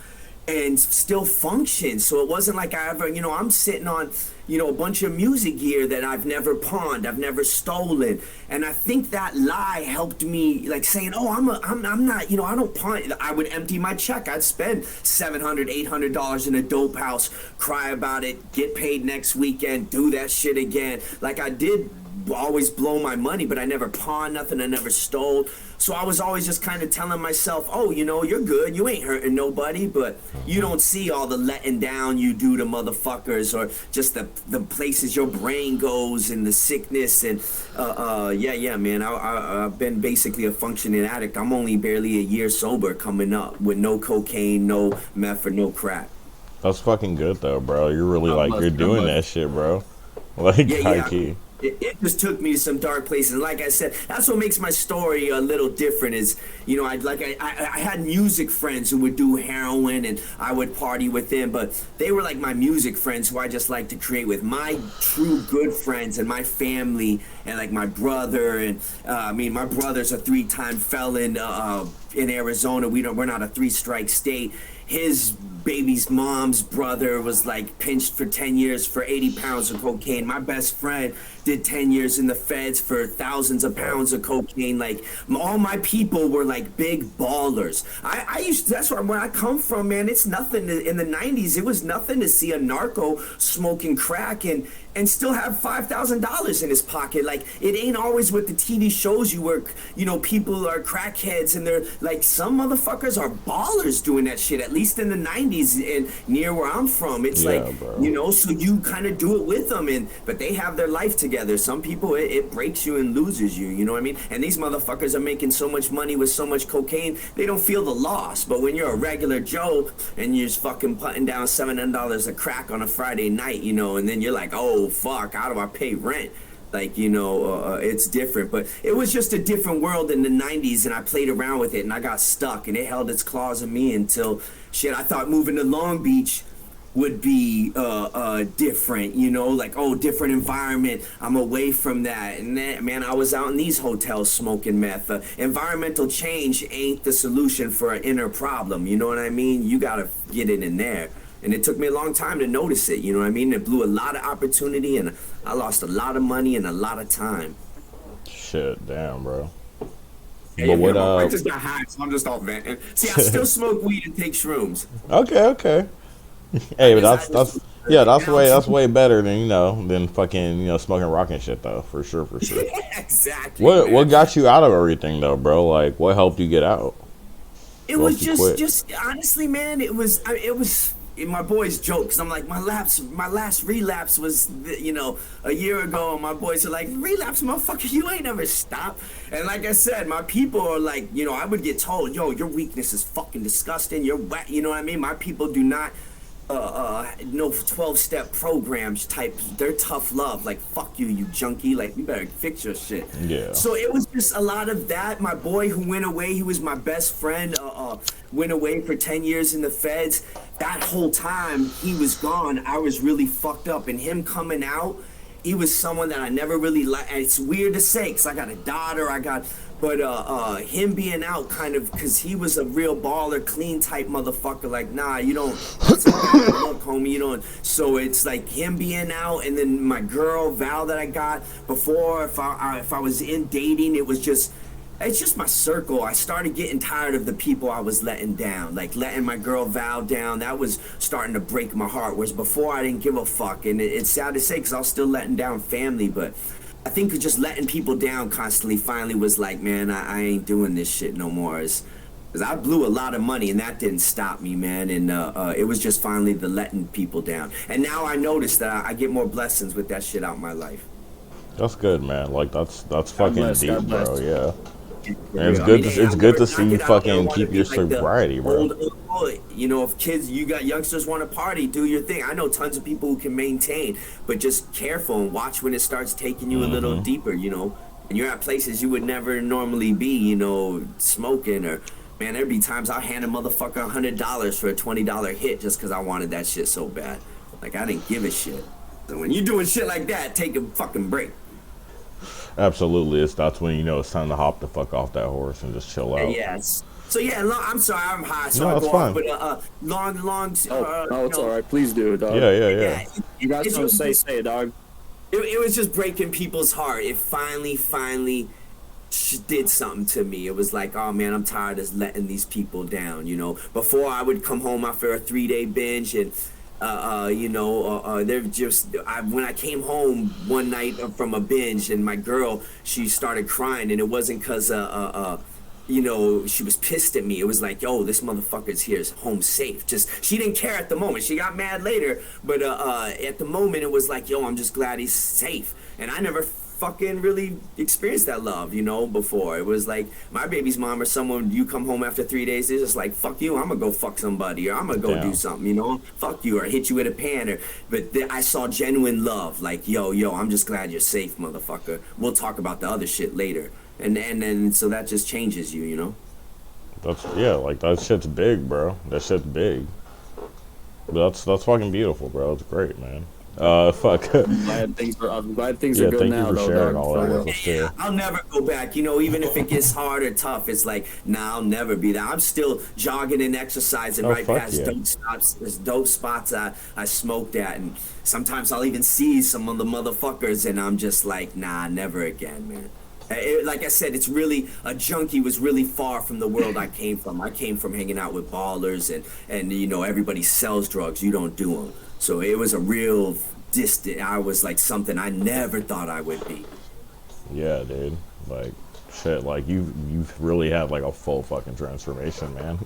S2: and still function. So it wasn't like I ever, you know, I'm sitting on, you know, a bunch of music gear that I've never pawned, I've never stolen. And I think that lie helped me, like saying, oh, I'm not, you know, I don't pawn. I would empty my check. I'd spend $700, $800 in a dope house, cry about it, get paid next weekend, do that shit again. Like I did always blow my money, but I never pawned nothing, I never stole. So I was always just kind of telling myself, oh, you know, you're good, you ain't hurting nobody, but you don't see all the letting down you do to motherfuckers, or just the places your brain goes and the sickness. And man, I've been basically a functioning addict. I'm only barely a year sober coming up with no cocaine, no meth, or no crack.
S1: That's fucking good though, bro. You're really you're doing that shit, bro. Like, high key.
S2: It just took me to some dark places. And like I said, that's what makes my story a little different is, you know, I had music friends who would do heroin and I would party with them, but they were like my music friends who I just like to create with. My true good friends and my family and like my brother, and I mean, my brother's a 3-time felon in Arizona. We're not a 3-strike state. His baby's mom's brother was like pinched for 10 years for 80 pounds of cocaine. My best friend did 10 years in the feds for thousands of pounds of cocaine. Like, all my people were like big ballers. That's where I come from, man. It's nothing in the 90s. It was nothing to see a narco smoking crack and still have $5,000 in his pocket. Like, it ain't always what the TV shows you where, you know, people are crackheads and they're like, some motherfuckers are ballers doing that shit, at least in the 90s and near where I'm from. It's bro. You know, so you kind of do it with them, but they have their life together. Some people, it breaks you and loses you, you know what I mean? And these motherfuckers are making so much money with so much cocaine, they don't feel the loss. But when you're a regular Joe and you're just fucking putting down $700 a crack on a Friday night, you know, and then you're like, oh, fuck, how do I pay rent? Like, you know, it's different. But it was just a different world in the 90s, and I played around with it, and I got stuck, and it held its claws in me until, shit, I thought moving to Long Beach would be different, you know, like, oh, different environment, I'm away from that. And then, man, I was out in these hotels smoking meth. Environmental change ain't the solution for an inner problem, you know what I mean? You gotta get it in there. And it took me a long time to notice it, you know what I mean? It blew a lot of opportunity, and I lost a lot of money and a lot of time.
S1: Shit, damn, bro.
S2: Yeah,
S1: But
S2: yeah,
S1: what?
S2: my wife just got high, so I'm just all venting. See, I still smoke weed and take shrooms.
S1: Okay, okay.
S2: I
S1: Hey, but
S2: just, I
S1: that's
S2: just
S1: yeah,
S2: down
S1: that's
S2: to
S1: way better than than fucking smoking rock and shit though, for sure, for sure.
S2: exactly,
S1: What
S2: man.
S1: got you out of everything though, bro? Like, what helped you get out?
S2: It
S1: What
S2: was
S1: helped you quit?
S2: just honestly, man. It was. My boys joke because I'm like my last relapse was a year ago, and my boys are like, relapse, motherfucker, you ain't never stopped. And like I said, my people are like, I would get told, yo, your weakness is fucking disgusting. You're wet. You know what I mean? My people do not no 12-step programs type. They're tough love. Like, fuck you, you junkie. Like, you better fix your shit.
S1: Yeah.
S2: So it was just a lot of that. My boy who went away, he was my best friend, went away for 10 years in the feds. That whole time he was gone, I was really fucked up. And him coming out, he was someone that I never really liked. It's weird to say because I got a daughter, but him being out kind of, because he was a real baller, clean type motherfucker. Like, nah, you don't, that's a bad look, homie, you don't. So it's like him being out, and then my girl, Val, that I got before, if I was in dating, it's just my circle. I started getting tired of the people I was letting down, like letting my girl Val down. That was starting to break my heart. Whereas before I didn't give a fuck, and it's sad to say because I was still letting down family. But I think just letting people down constantly finally was like, man, I ain't doing this shit no more. Because I blew a lot of money and that didn't stop me, man. And it was just finally the letting people down. And now I notice that I get more blessings with that shit out in my life.
S1: That's good, man. Like that's fucking
S4: bless,
S1: deep,
S4: God bless.
S1: bro. Yeah.
S2: For
S1: And it's
S2: real.
S1: good.
S2: I
S1: It's
S2: would
S1: good to
S2: not
S1: see you
S2: get out there and
S1: fucking
S2: wanna
S1: keep
S2: be
S1: your
S2: like the
S1: sobriety, bro.
S2: old bullet. If kids, you got youngsters want to party, do your thing. I know tons of people who can maintain, but just careful and watch when it starts taking you a little deeper, and you're at places you would never normally be, smoking or, man, there'd be times I'll hand a motherfucker $100 for a $20 hit just because I wanted that shit so bad. Like, I didn't give a shit. So when you're doing shit like that, take a fucking break.
S1: Absolutely, that's when it's time to hop the fuck off that horse and just chill out.
S2: Yes. So yeah, I'm sorry, I'm high, so
S1: No,
S2: I
S1: that's
S2: go
S1: fine.
S2: off. But long.
S4: No, it's all right. Please do, dog.
S1: Yeah.
S4: You guys
S2: It's
S4: don't
S2: just-
S4: say it, dog.
S2: It was just breaking people's heart. It finally did something to me. It was like, oh man, I'm tired of letting these people down. Before I would come home after a 3-day binge and. They're when I came home one night from a binge and my girl, she started crying, and it wasn't because she was pissed at me. It was like, yo, this motherfucker's here, is home safe. Just, she didn't care at the moment. She got mad later, but at the moment it was like, yo, I'm just glad he's safe. And I never fucking really experienced that love, before. It was like my baby's mom or someone, you come home after 3 days, it's just like, fuck you, I'm gonna go fuck somebody, or I'm gonna go do something, fuck you, or hit you with a pan. But I saw genuine love, like, yo, I'm just glad you're safe, motherfucker. We'll talk about the other shit later. And so that just changes you.
S1: Like that shit's big, bro. That shit's big. That's fucking beautiful, bro. It's great, man. Fuck.
S4: I'm glad things are good
S1: thank
S4: now,
S1: you for
S4: though,
S1: sharing
S4: dog.
S1: all that with us too.
S2: I'll never go back, even if it gets hard or tough. It's like, nah, I'll never be there. I'm still jogging and exercising right
S1: fuck
S2: past
S1: yeah.
S2: dope spots I smoked at, and sometimes I'll even see some of the motherfuckers, and I'm just like, nah, never again, man. Like I said, it's really, a junkie was really far from the world I came from. I came from hanging out with ballers and everybody sells drugs. You don't do them. So it was a real distant. I was like something I never thought I would be.
S1: Yeah, dude. Like, shit. Like you've really had like a full fucking transformation, man.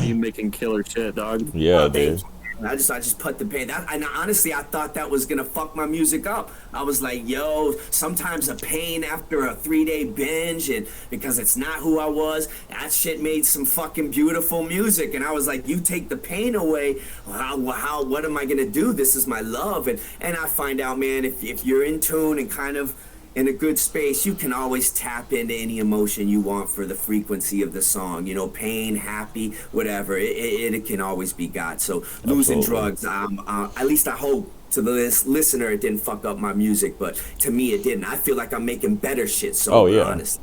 S4: You making killer shit, dog.
S1: Yeah,
S2: Oh,
S1: dude.
S2: I just put the pain. And honestly, I thought that was gonna fuck my music up. I was like, yo, sometimes a pain after a 3-day binge, and because it's not who I was, that shit made some fucking beautiful music. And I was like, you take the pain away, what am I gonna do? This is my love. And I find out, man, if you're in tune and kind of in a good space, you can always tap into any emotion you want for the frequency of the song. Pain, happy, whatever. It can always be got. So losing drugs, at least I hope to the listener it didn't fuck up my music, but to me it didn't. I feel like I'm making better shit. So honestly.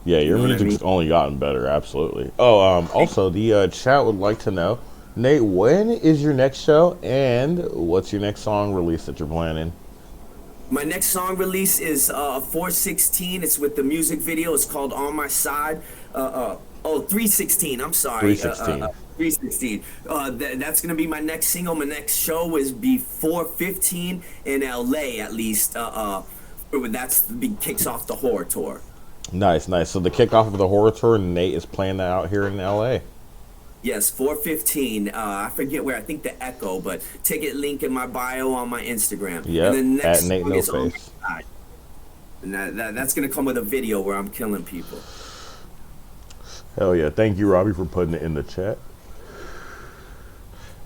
S1: Yeah, your
S2: You know what I
S1: music's
S2: mean?
S1: only gotten better, absolutely. Oh, also the chat would like to know, Nate, when is your next show and what's your next song release that you're planning?
S2: My next song release is 416. It's with the music video. It's called On My Side. 316. I'm sorry.
S1: 316.
S2: 316. That's gonna be my next single. My next show is be 415 in LA at least. Kicks off the horror tour.
S1: Nice. So the kickoff of the horror tour, Nate is playing that out here in LA.
S2: Yes, 415. I forget where. I think the Echo, but ticket link in my bio on my Instagram.
S1: Yeah, at
S2: N8NOFACE.
S1: NOFACE.
S2: And that's gonna come with a video where I'm killing people.
S1: Hell yeah! Thank you, Robbie, for putting it in the chat.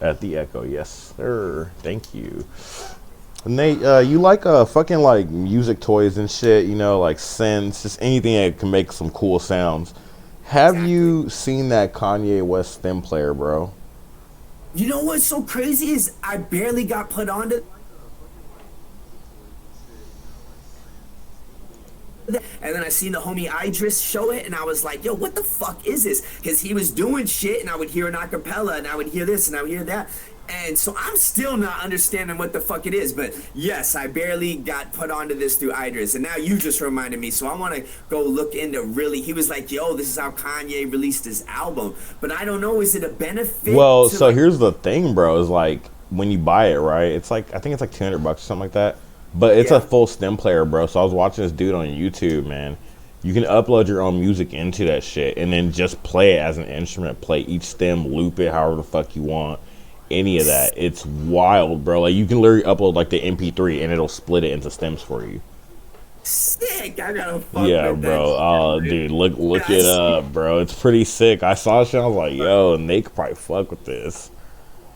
S1: At the Echo, yes, sir. Thank you. Nate, you like fucking like music toys and shit, you know, like synths, just anything that can make some cool sounds. Have you seen that Kanye West stem player, bro?
S2: You know what's so crazy is I barely got put onto. And then I seen the homie Idris show it, and I was like, yo, what the fuck is this? Because he was doing shit, and I would hear an acapella, and I would hear this, and I would hear that. And so I'm still not understanding what the fuck it is. But yes, I barely got put onto this through Idris. And now you just reminded me. So I want to go look into really. He was like, yo, this is how Kanye released his album. But I don't know. Is it a benefit?
S1: Well, so like, here's the thing, bro, is like when you buy it, right? It's like, I think it's like $200 or something like that. But it's a full stem player, bro. So I was watching this dude on YouTube, man. You can upload your own music into that shit and then just play it as an instrument. Play each stem, loop it however the fuck you want. Any of that. It's wild, bro. Like, you can literally upload like the MP3 and it'll split it into stems for you.
S2: Sick. I gotta fuck
S1: yeah,
S2: with
S1: bro.
S2: that.
S1: Oh, dude, look it up, bro. It's pretty sick. I saw shit. I was like, yo, and they could probably fuck with this.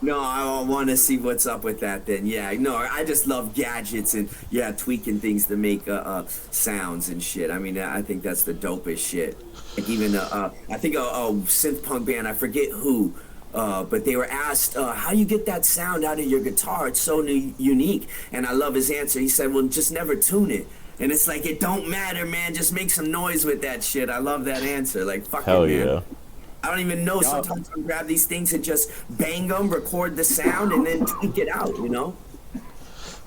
S2: No, I want to see what's up with that then. Yeah, no, I just love gadgets and, tweaking things to make sounds and shit. I mean, I think that's the dopest shit. Like even, I think a synth punk band, I forget who, but they were asked, how do you get that sound out of your guitar? It's so unique. And I love his answer. He said, well, just never tune it. And it's like, it don't matter, man. Just make some noise with that shit. I love that answer. Like, fuck
S1: Hell
S2: it, man.
S1: Yeah.
S2: I don't even know. Sometimes I grab these things and just bang them, record the sound, and then tweak it out, you know?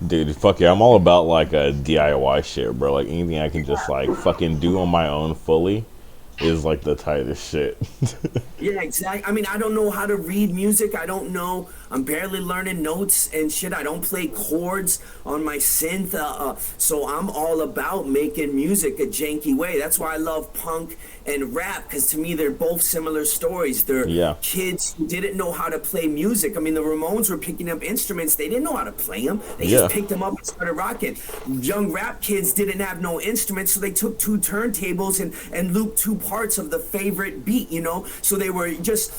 S1: Dude, fuck yeah. I'm all about like a DIY shit, bro. Like anything I can just like fucking do on my own fully is like the tightest shit.
S2: Yeah, exactly. I mean, I don't know how to read music. I don't know. I'm barely learning notes and shit. I don't play chords on my synth. So I'm all about making music a janky way. That's why I love punk and rap, because to me they're both similar stories. They're kids who didn't know how to play music. I mean, the Ramones were picking up instruments. They didn't know how to play them. They just picked them up and started rocking. Young rap kids didn't have no instruments, so they took two turntables and looped two parts of the favorite beat, you know? So they were just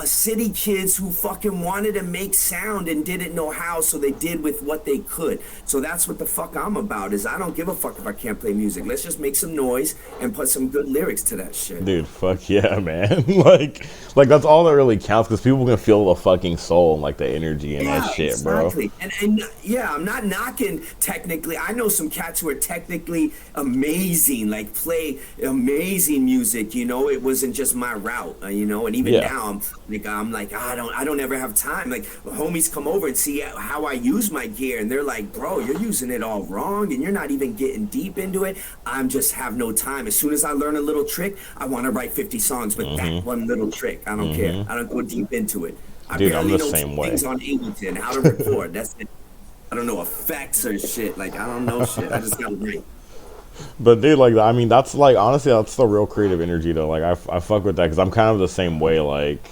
S2: city kids who fucking wanted to make sound and didn't know how, so they did with what they could. So that's what the fuck I'm about, is I don't give a fuck if I can't play music. Let's just make some noise and put some good lyrics to that shit.
S1: Dude, fuck yeah, man. like that's all that really counts, because people can feel the fucking soul and like the energy and that shit,
S2: exactly.
S1: bro.
S2: And I'm not knocking technically. I know some cats who are technically amazing, like play amazing music, you know. It wasn't just my route, you know. And even now I'm like I don't ever have time. Like homies come over and see how I use my gear, and they're like, bro, you're using it all wrong and you're not even getting deep into it. I'm just have no time. As soon as I learn a little trick, I want to write 50 songs with that one little trick. I don't care. I don't go deep into it.
S1: Dude, I'm the
S2: know
S1: same way.
S2: things on Ableton, how to record. That's it. I don't know effects or shit. Like I don't know shit. I just gotta write.
S1: But dude, like, I mean, that's like, honestly, that's the real creative energy though. Like I fuck with that, because I'm kind of the same way. Like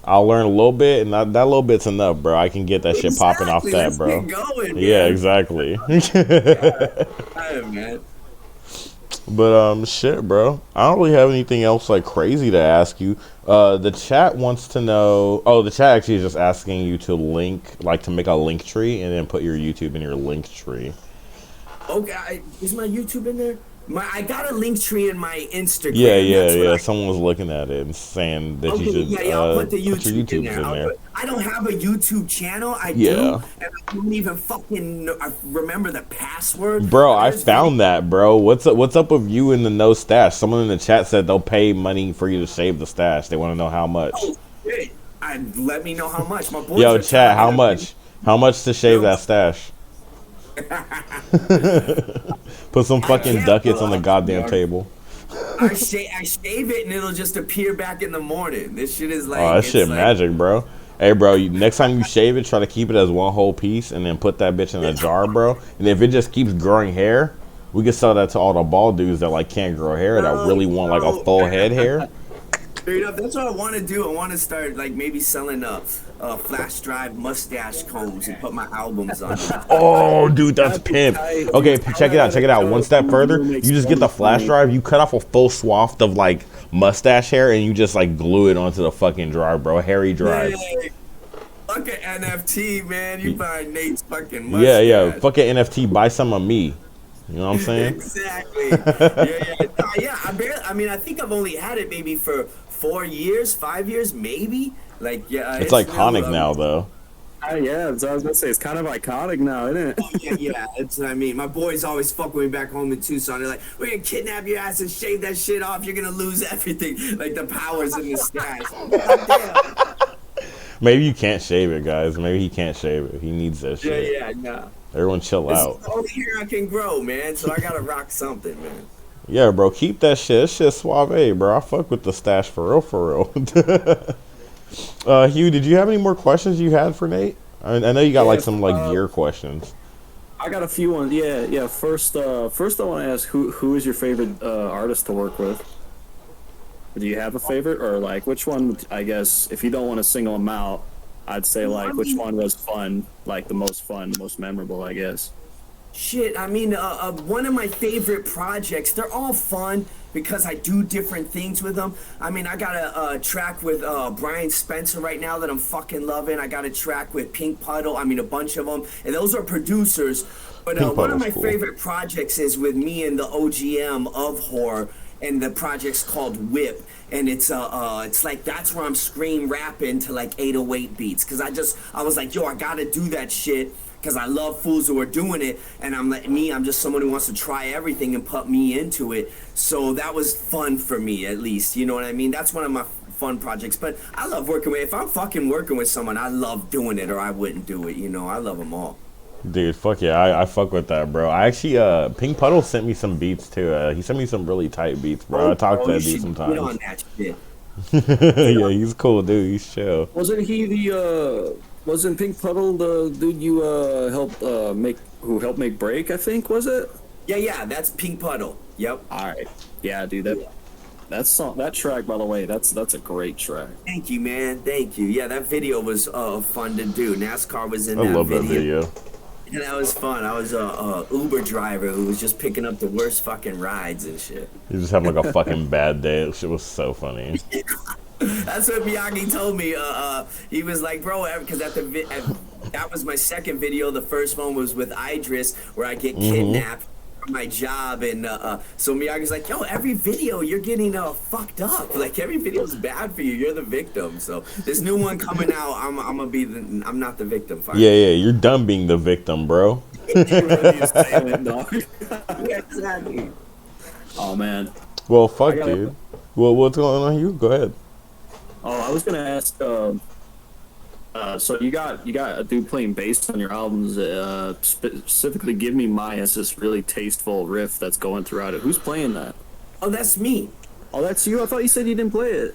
S1: I'll learn a little bit, and that little bit's enough, bro. I can get that shit popping off that,
S2: Let's
S1: bro.
S2: Get going,
S1: yeah, exactly.
S2: Yeah, man.
S1: But shit, bro. I don't really have anything else like crazy to ask you. The chat wants to know. Oh, the chat actually is just asking you to link, like, to make a link tree and then put your YouTube in your link tree.
S2: Okay, is my YouTube in there? I got a link tree in my Instagram.
S1: Yeah. Someone was looking at it and saying that you should
S2: I'll put the
S1: put your
S2: YouTube in there. I don't have a YouTube channel. I do, and I don't even fucking remember the password.
S1: Bro, I found that, bro. What's up with you and the no stash? Someone in the chat said they'll pay money for you to save the stash. They want to know how much.
S2: Oh shit! Let me know how much. My boys.
S1: Yo, chat, how much? How much to shave that stash? Put some fucking
S2: can't,
S1: ducats on the
S2: bro.
S1: goddamn table.
S2: I shave it and it'll just appear back in the morning. This shit is like,
S1: Oh, that
S2: it's
S1: shit
S2: like,
S1: magic, bro. Hey, bro, next time you shave it, try to keep it as one whole piece and then put that bitch in a jar, bro. And if it just keeps growing hair, we can sell that to all the bald dudes that like can't grow hair that really want like a full head hair.
S2: Straight up, that's what I want to do. I want to start like maybe selling flash drive mustache combs and put my albums on them.
S1: Oh, dude, that's pimp. Okay, check it out. Check it out. One step further, you just get the flash drive. You cut off a full swath of like mustache hair, and you just like glue it onto the fucking drive, bro. Hairy drive.
S2: Hey, fuck an NFT, man. You buy Nate's fucking mustache.
S1: Yeah. Fuck an NFT. Buy some of me. You know what I'm saying?
S2: Exactly. Yeah. I think I've only had it maybe for 4 years, 5 years, maybe. Like, yeah.
S1: It's iconic now, though.
S4: Yeah, that's what I was gonna say. It's kind of iconic now, isn't it?
S2: Yeah. It's what I mean. My boys always fuck with me back home in Tucson. They're like, "We're gonna kidnap your ass and shave that shit off. You're gonna lose everything." Like the powers in the stash.
S1: Maybe you can't shave it, guys. Maybe he can't shave it. He needs that shit.
S2: Yeah. Nah.
S1: Everyone chill out.
S2: It's the only hair I can grow, man. So I gotta rock something, man.
S1: Yeah, bro, keep that shit. That shit's suave, bro. I fuck with the stash for real. Hugh, did you have any more questions you had for Nate? I know you got like some like gear questions.
S4: I got a few ones. Yeah. First, I want to ask who is your favorite artist to work with? Do you have a favorite, or like which one? I guess if you don't want to single them out, I'd say like which one was fun, like the most fun, the most memorable, I guess.
S2: Shit, I mean, one of my favorite projects, they're all fun because I do different things with them. I mean, I got a track with Brian Spencer right now that I'm fucking loving. I got a track with Pink Puddle, I mean, a bunch of them. And those are producers. But one of my favorite projects is with me and the OGM of horror. And the project's called Whip, and it's like that's where I'm scream rapping to like 808 beats, cause I was like, yo, I gotta do that shit, cause I love fools who are doing it, and I'm just someone who wants to try everything and put me into it. So that was fun for me, at least, you know what I mean? That's one of my fun projects. But I love working with. If I'm fucking working with someone, I love doing it, or I wouldn't do it. You know, I love them all.
S1: Dude, fuck yeah, I fuck with that, bro. I actually, Pink Puddle sent me some beats too. He sent me some really tight beats, bro. I talk to that dude sometimes.
S2: Get on that shit.
S1: Yeah, he's cool, dude. He's chill.
S4: Wasn't Pink Puddle the dude you helped make Break? I think was it?
S2: Yeah, that's Pink Puddle. Yep.
S4: All right. Yeah, dude. That track, by the way, that's a great track.
S2: Thank you, man. Thank you. Yeah, that video was fun to do. NASCAR was in
S1: I
S2: that
S1: love
S2: video.
S1: that video.
S2: And that was fun. I was a Uber driver who was just picking up the worst fucking rides and shit.
S1: You just having like a fucking bad day. That shit was so funny.
S2: That's what Miyagi told me. He was like, bro, because that was my second video. The first one was with Idris, where I get kidnapped from my job, and so Miyagi's like, yo, every video you're getting fucked up. Like every video's bad for you. You're the victim. So this new one coming out, I'm not the victim. Finally.
S1: Yeah, you're done being the victim, bro.
S2: Yeah, exactly.
S4: Oh man.
S1: Well, fuck, dude. Well, what's going on, Hugh? Go ahead.
S4: Oh, I was gonna ask. So you got a dude playing bass on your albums. Specifically, Give Me My has this really tasteful riff that's going throughout it. Who's playing that?
S2: Oh, that's me.
S4: Oh, that's you. I thought you said you didn't play it.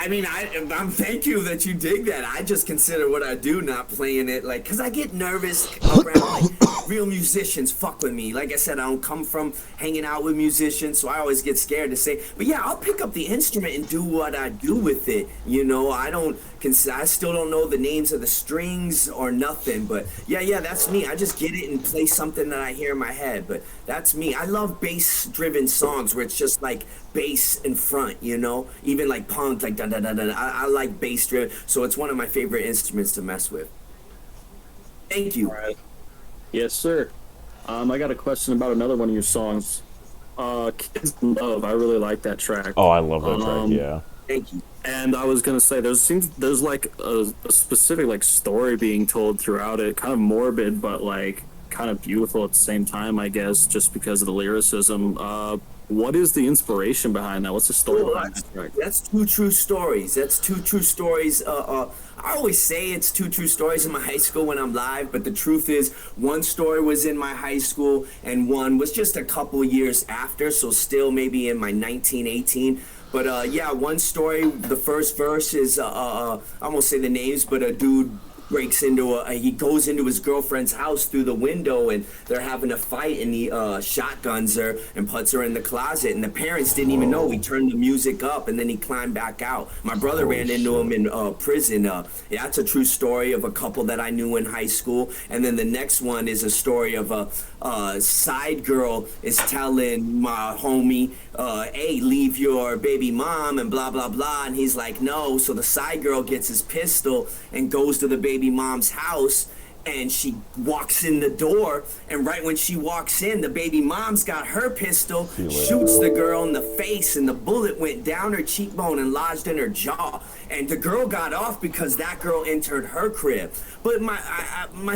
S2: I mean, I'm thank you that you dig that. I just consider what I do not playing it, like, because I get nervous around, like, real musicians fuck with me. Like I said, I don't come from hanging out with musicians, so I always get scared to say, but yeah, I'll pick up the instrument and do what I do with it. You know, I still don't know the names of the strings or nothing, but yeah, that's me. I just get it and play something that I hear in my head, but that's me. I love bass-driven songs where it's just like bass in front, you know, even like punk, like da da da da. I like bass-driven, so it's one of my favorite instruments to mess with. Thank you.
S4: All right. Yes, sir. I got a question about another one of your songs. Kids in Love. I really like that track.
S1: Oh, I love that track. Yeah.
S2: Thank you.
S4: And I was gonna say, there's like a specific like story being told throughout it, kind of morbid, but like kind of beautiful at the same time, I guess, just because of the lyricism. what is the inspiration behind that? What's the story behind that track?
S2: That's two true stories. That's two true stories. I always say it's two true stories in my high school when I'm live, but the truth is, one story was in my high school, and one was just a couple years after, so still maybe in my 1918. But yeah, one story. The first verse is I won't say the names, but a dude breaks into he goes into his girlfriend's house through the window, and they're having a fight, and he shotguns her and puts her in the closet, and the parents didn't even know. He turned the music up, and then he climbed back out. My brother ran into him in prison. Yeah, that's a true story of a couple that I knew in high school. And then the next one is a story of a side girl is telling my homie, hey, leave your baby mom and blah blah blah, and he's like, no. So the side girl gets his pistol and goes to the baby mom's house, and she walks in the door, and right when she walks in, the baby mom's got her pistol, shoots the girl in the face, and the bullet went down her cheekbone and lodged in her jaw. And the girl got off because that girl entered her crib. But my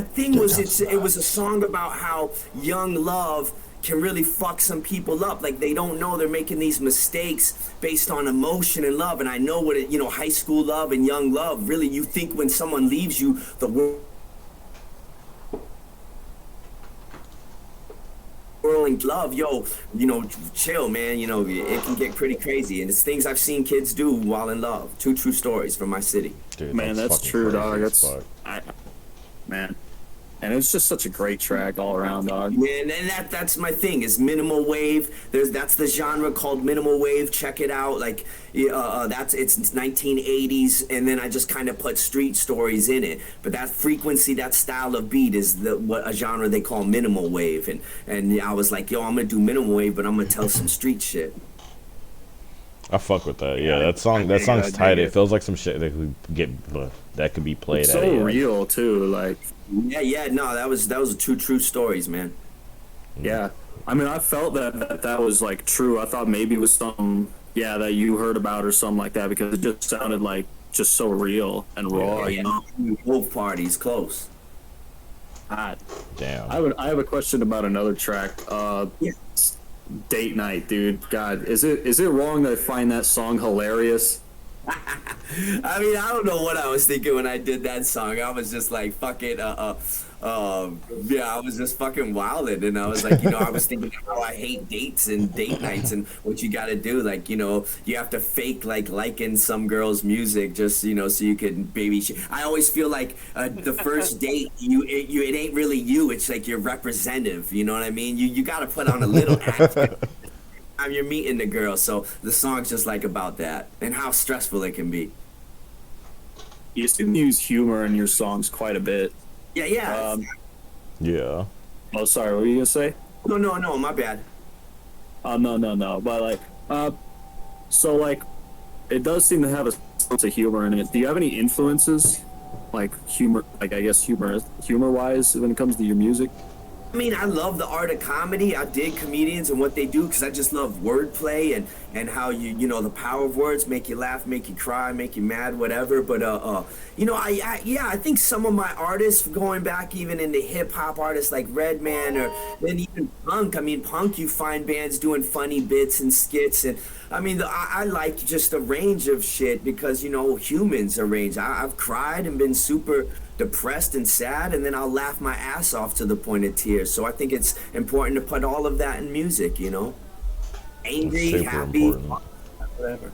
S2: thing was, it was a song about how young love can really fuck some people up. Like, they don't know they're making these mistakes based on emotion and love. And I know what it, high school love and young love, really, you think when someone leaves you, the world and love, chill, man. It can get pretty crazy, and it's things I've seen kids do while in love. Two true stories from my city.
S4: Dude, man, that's true, dog. Man. And it's just such a great track all around, dog.
S2: Man, and that's my thing, is minimal wave. That's the genre called minimal wave. Check it out. Like, it's 1980s, and then I just kind of put street stories in it. But that frequency, that style of beat is what a genre they call minimal wave. And I was like, I'm gonna do minimal wave, but I'm gonna tell some street shit.
S1: I fuck with that. Yeah, that song's tight. It feels like some shit that could be played.
S4: It's so real too. Like,
S2: yeah. No, that was two true stories, man.
S4: Yeah, I mean, I felt that was like true. I thought maybe it was something, that you heard about or something like that, because it just sounded like just so real and raw.
S2: Yeah. Both parties close.
S4: God.
S1: Damn.
S4: I have a question about another track. Date Night, dude. God, is it wrong that I find that song hilarious?
S2: I mean, I don't know what I was thinking when I did that song. I was just like, fuck it, I was just fucking wilding, and I was like, I was thinking how I hate dates and date nights and what you gotta do. Like, you have to fake like liking some girl's music just, so you can baby I always feel like the first date, it ain't really you. It's like you're representative. You know what I mean? You gotta put on a little act. You're meeting the girl, so the song's just like about that and how stressful it can be.
S4: You seem to use humor in your songs quite a bit.
S2: Yeah.
S1: Yeah.
S4: Oh, sorry. What were you gonna say?
S2: No. My bad.
S4: No. But so like, it does seem to have a sense of humor in it. Do you have any influences, like humor? Like, I guess humor-wise, when it comes to your music?
S2: I mean, I love the art of comedy. I dig comedians and what they do, because I just love wordplay and how the power of words make you laugh, make you cry, make you mad, whatever. But I think some of my artists, going back even into hip hop artists like Redman, or then even punk. I mean, punk, you find bands doing funny bits and skits, and I mean, I like just a range of shit, because humans are range. I've cried and been super depressed and sad, and then I'll laugh my ass off to the point of tears. So I think it's important to put all of that in music, angry, happy, whatever.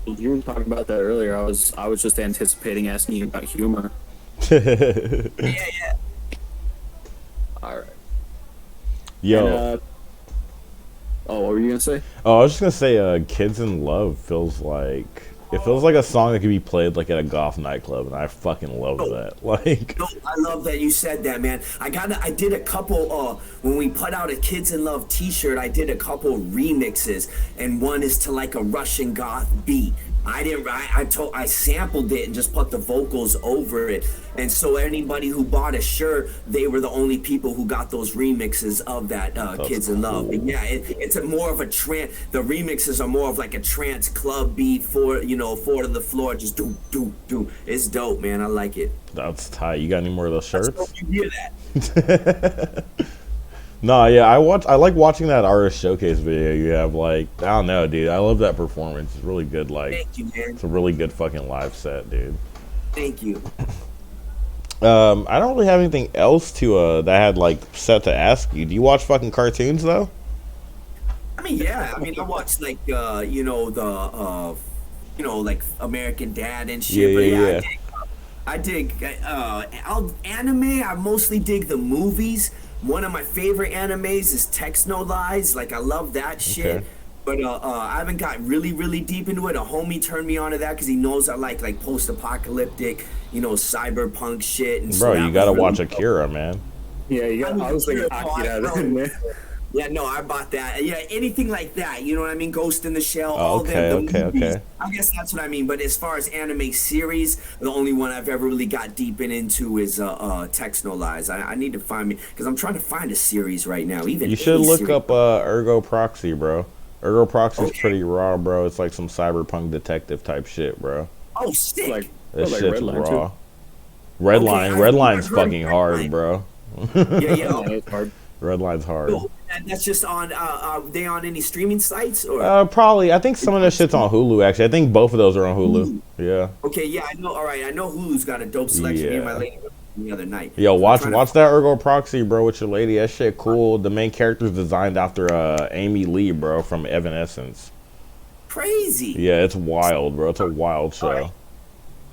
S4: You were talking about that earlier. I was just anticipating asking you about humor.
S2: Yeah.
S4: All right.
S1: Yo.
S4: And, what were you gonna say?
S1: Oh, I was just gonna say, "Kids in Love" feels like a song that could be played like at a goth nightclub, and I fucking love that. Like,
S2: I love that you said that, man. I did a couple when we put out a Kids in Love T-shirt. I did a couple remixes, and one is to like a Russian goth beat. I sampled it and just put the vocals over it. And so anybody who bought a shirt, they were the only people who got those remixes of that Kids in Love. And yeah, it's more of a trance. The remixes are more of like a trance club beat four to the floor, just do. It's dope, man. I like it.
S1: That's tight. You got any more of those shirts?
S2: You hear that?
S1: No, yeah, I like watching that artist showcase video. You have like, I don't know, dude. I love that performance. It's really good. Like,
S2: Thank you, man.
S1: it's a really good fucking live set, dude.
S2: Thank you.
S1: I don't really have anything else to that I had like set to ask you. Do you watch fucking cartoons though?
S2: I mean, yeah. I mean, I watched like like American Dad and shit.
S1: Yeah,
S2: but
S1: yeah, yeah.
S2: I dig anime. I mostly dig the movies. One of my favorite animes is Text No Lies. Like I love that shit.
S1: Okay.
S2: But I haven't got really deep into it. A homie turned me on to that because he knows I like post-apocalyptic, cyberpunk shit. And
S1: Bro,
S2: so
S1: you
S2: that
S1: gotta
S2: was
S1: watch
S2: really dope.
S1: Akira, man.
S4: Yeah, you got. I was thinking Akira, man.
S2: Yeah, no, I bought that. Yeah, anything like that. You know what I mean? Ghost in the Shell.
S1: Oh,
S2: All
S1: okay,
S2: the
S1: okay,
S2: movies.
S1: okay.
S2: I guess that's what I mean. But as far as anime series, the only one I've ever really got deep into is Text No Lies. I need to find me because I'm trying to find a series right now. Even
S1: You should
S2: a
S1: look
S2: series.
S1: up Ergo Proxy, bro. Ergo Proxy's
S2: Okay.
S1: pretty raw, bro. It's like some cyberpunk detective type shit, bro.
S2: Oh, sick.
S4: Like,
S1: That
S4: like
S1: shit's
S4: Redline,
S1: raw.
S4: too.
S1: Redline's
S2: I've heard
S1: fucking hard,
S2: Redline.
S1: bro.
S2: Yeah.
S4: Yeah, it's hard.
S1: Redline's hard.
S2: Cool. And that's just on. Are they on any streaming sites or?
S1: Probably. I think some of that shit's on Hulu. Actually, I think both of those are on Hulu. Yeah.
S2: Okay, yeah, I know. All right, I know Hulu's got a dope selection. Me and my
S1: Yeah.
S2: lady went the other night.
S1: Yo,
S2: So I'm
S1: watch
S2: trying to-
S1: watch that Ergo Proxy, bro, with your lady. That shit cool. The main character's designed after Amy Lee, bro, from Evanescence.
S2: Crazy.
S1: Yeah, it's wild, bro. It's a wild show.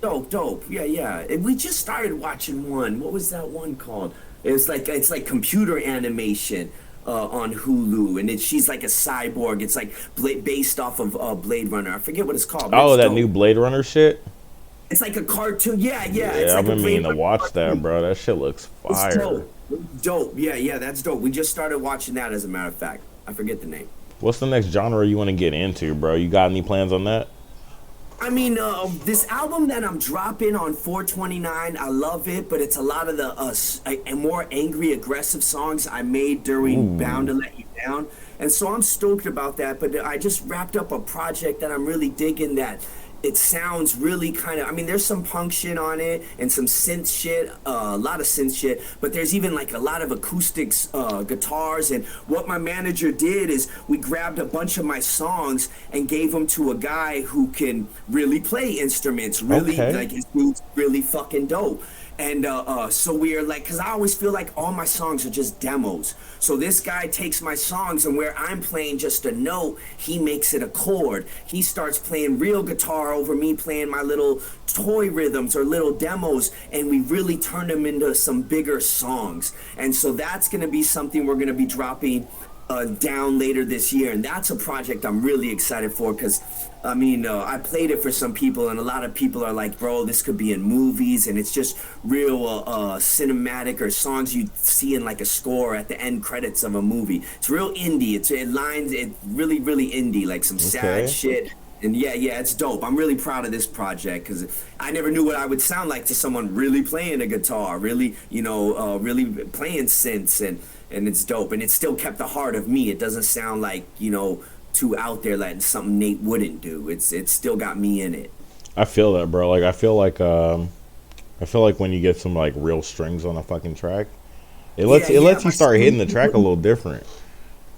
S2: Alright. Dope. Yeah. And we just started watching one. What was that one called? It's like computer animation on Hulu, and she's like a cyborg. It's like based off of Blade Runner. I forget what it's called. but
S1: Oh,
S2: it's
S1: that
S2: dope.
S1: new Blade Runner shit?
S2: It's like a cartoon. Yeah.
S1: Yeah,
S2: It's like
S1: I've been
S2: a
S1: meaning
S2: Blade
S1: to watch that,
S2: cartoon.
S1: bro. That shit looks
S2: It's
S1: fire.
S2: dope. Dope. Yeah. That's dope. We just started watching that, as a matter of fact. I forget the name.
S1: What's the next genre you want to get into, bro? You got any plans on that?
S2: I mean, this album that I'm dropping on 429, I love it, but it's a lot of the more angry, aggressive songs I made during Bound to Let You Down. And so I'm stoked about that, but I just wrapped up a project that I'm really digging that it sounds really kind of, I mean, there's some punk shit on it and some synth shit, a lot of synth shit, but there's even like a lot of acoustics, guitars. And what my manager did is we grabbed a bunch of my songs and gave them to a guy who can really play instruments, really,
S1: Okay.
S2: like his dude's really fucking dope. And so we are like, because I always feel like all my songs are just demos. So this guy takes my songs, and where I'm playing just a note, he makes it a chord. He starts playing real guitar over me playing my little toy rhythms or little demos, and we really turn them into some bigger songs. And so that's going to be something we're going to be dropping down later this year, and that's a project I'm really excited for because I mean I played it for some people, and a lot of people are like, bro, this could be in movies, and it's just real cinematic, or songs you see in like a score at the end credits of a movie. It's real indie. It's really indie, like some
S1: Okay.
S2: sad shit. And yeah, it's dope. I'm really proud of this project because I never knew what I would sound like to someone really playing a guitar, really, really playing synths, and it's dope. And it still kept the heart of me. It doesn't sound like, too out there, like something Nate wouldn't do. It's still got me in it.
S1: I feel that, bro. Like I feel like when you get some like real strings on a fucking track, it lets
S2: Yeah,
S1: you
S2: my
S1: start hitting the
S2: strings-
S1: track a little different.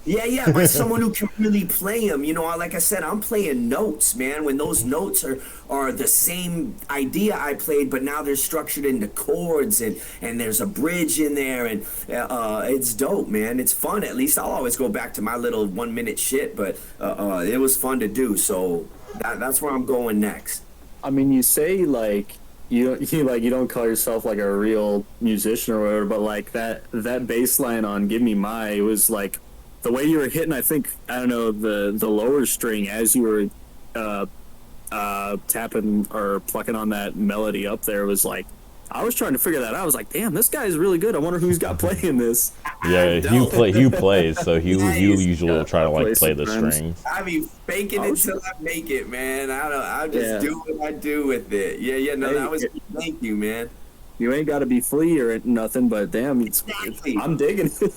S2: Yeah, by someone who can really play them. Like I said, I'm playing notes, man. When those notes are the same idea I played, but now they're structured into chords, and there's a bridge in there, and it's dope, man. It's fun. At least I'll always go back to my little 1 minute shit, but it was fun to do. So that's where I'm going next.
S4: I mean, you say like you don't call yourself like a real musician or whatever, but like that bass line on "Give Me My," it was like the way you were hitting. I don't know, the lower string as you were tapping or plucking on that melody up there was like, I was trying to figure that out. I was like, damn, this guy is really good. I wonder who's got playing this.
S1: Yeah, Hugh plays, so Hugh
S2: Nice.
S1: usually will try to like
S4: Play
S1: play the
S4: some drums.
S1: strings.
S2: I be faking it till I make it, man. I just
S4: Yeah.
S2: do what I do with it. Yeah. No,
S4: Hey,
S2: that was. Thank you, man.
S4: You ain't got to be flea or nothing, but damn,
S2: Exactly.
S4: I'm digging it.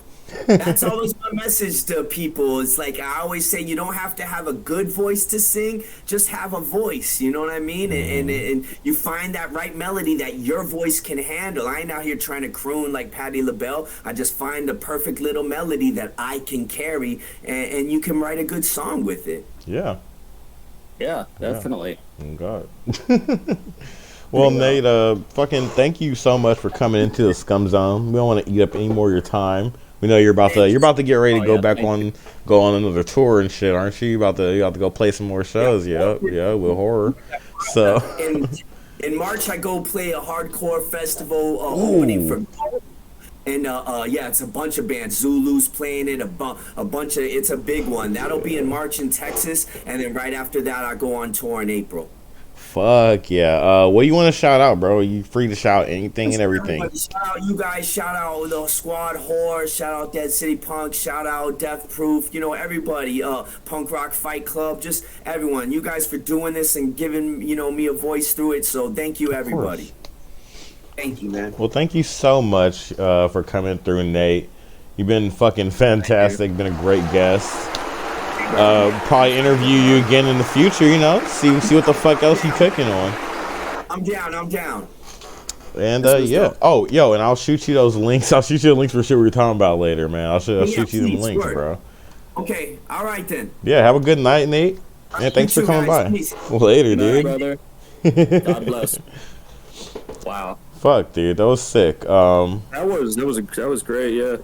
S2: That's always my message to people. It's like I always say, you don't have to have a good voice to sing, just have a voice. You know what I mean? And you find that right melody that your voice can handle. I ain't out here trying to croon like Patti LaBelle. I just find the perfect little melody that I can carry, and you can write a good song with it.
S1: Yeah.
S4: Yeah, definitely.
S1: Oh, God. Well, Nate, fucking thank you so much for coming into the Scum Zone. We don't want to eat up any more of your time. We know you're about to get ready to go on another tour and shit, aren't you? You about to go play some more shows, yeah, with horror. So
S2: in March I go play a hardcore festival opening for and yeah, it's a bunch of bands. Zulu's playing it, a bunch of, it's a big one. That'll be in March in Texas, and then right after that I go on tour in April.
S1: Fuck yeah. What do you want to shout out, bro? You free to shout anything and everything.
S2: Shout out you guys, shout out the Squad Horror, shout out Dead City Punk, shout out Death Proof, you know, everybody, Punk Rock Fight Club, just everyone. You guys for doing this and giving, you know, me a voice through it. So thank you, everybody. Thank you, man.
S1: Well, thank you so much for coming through, Nate. You've been fucking fantastic, been a great guest. Probably interview you again in the future, you know, see what the fuck else you cooking on.
S2: I'm down.
S1: And yeah. Dope. Oh, yo, and I'll shoot you those links. I'll shoot you the links for shit we were talking about later, man. I'll shoot you them links, bro.
S2: Okay, all right then.
S1: Yeah, have a good night, Nate. And thanks for coming by. Peace. Later, dude.
S4: Brother. God bless. Wow.
S1: Fuck, dude, that was sick.
S4: That was great, yeah.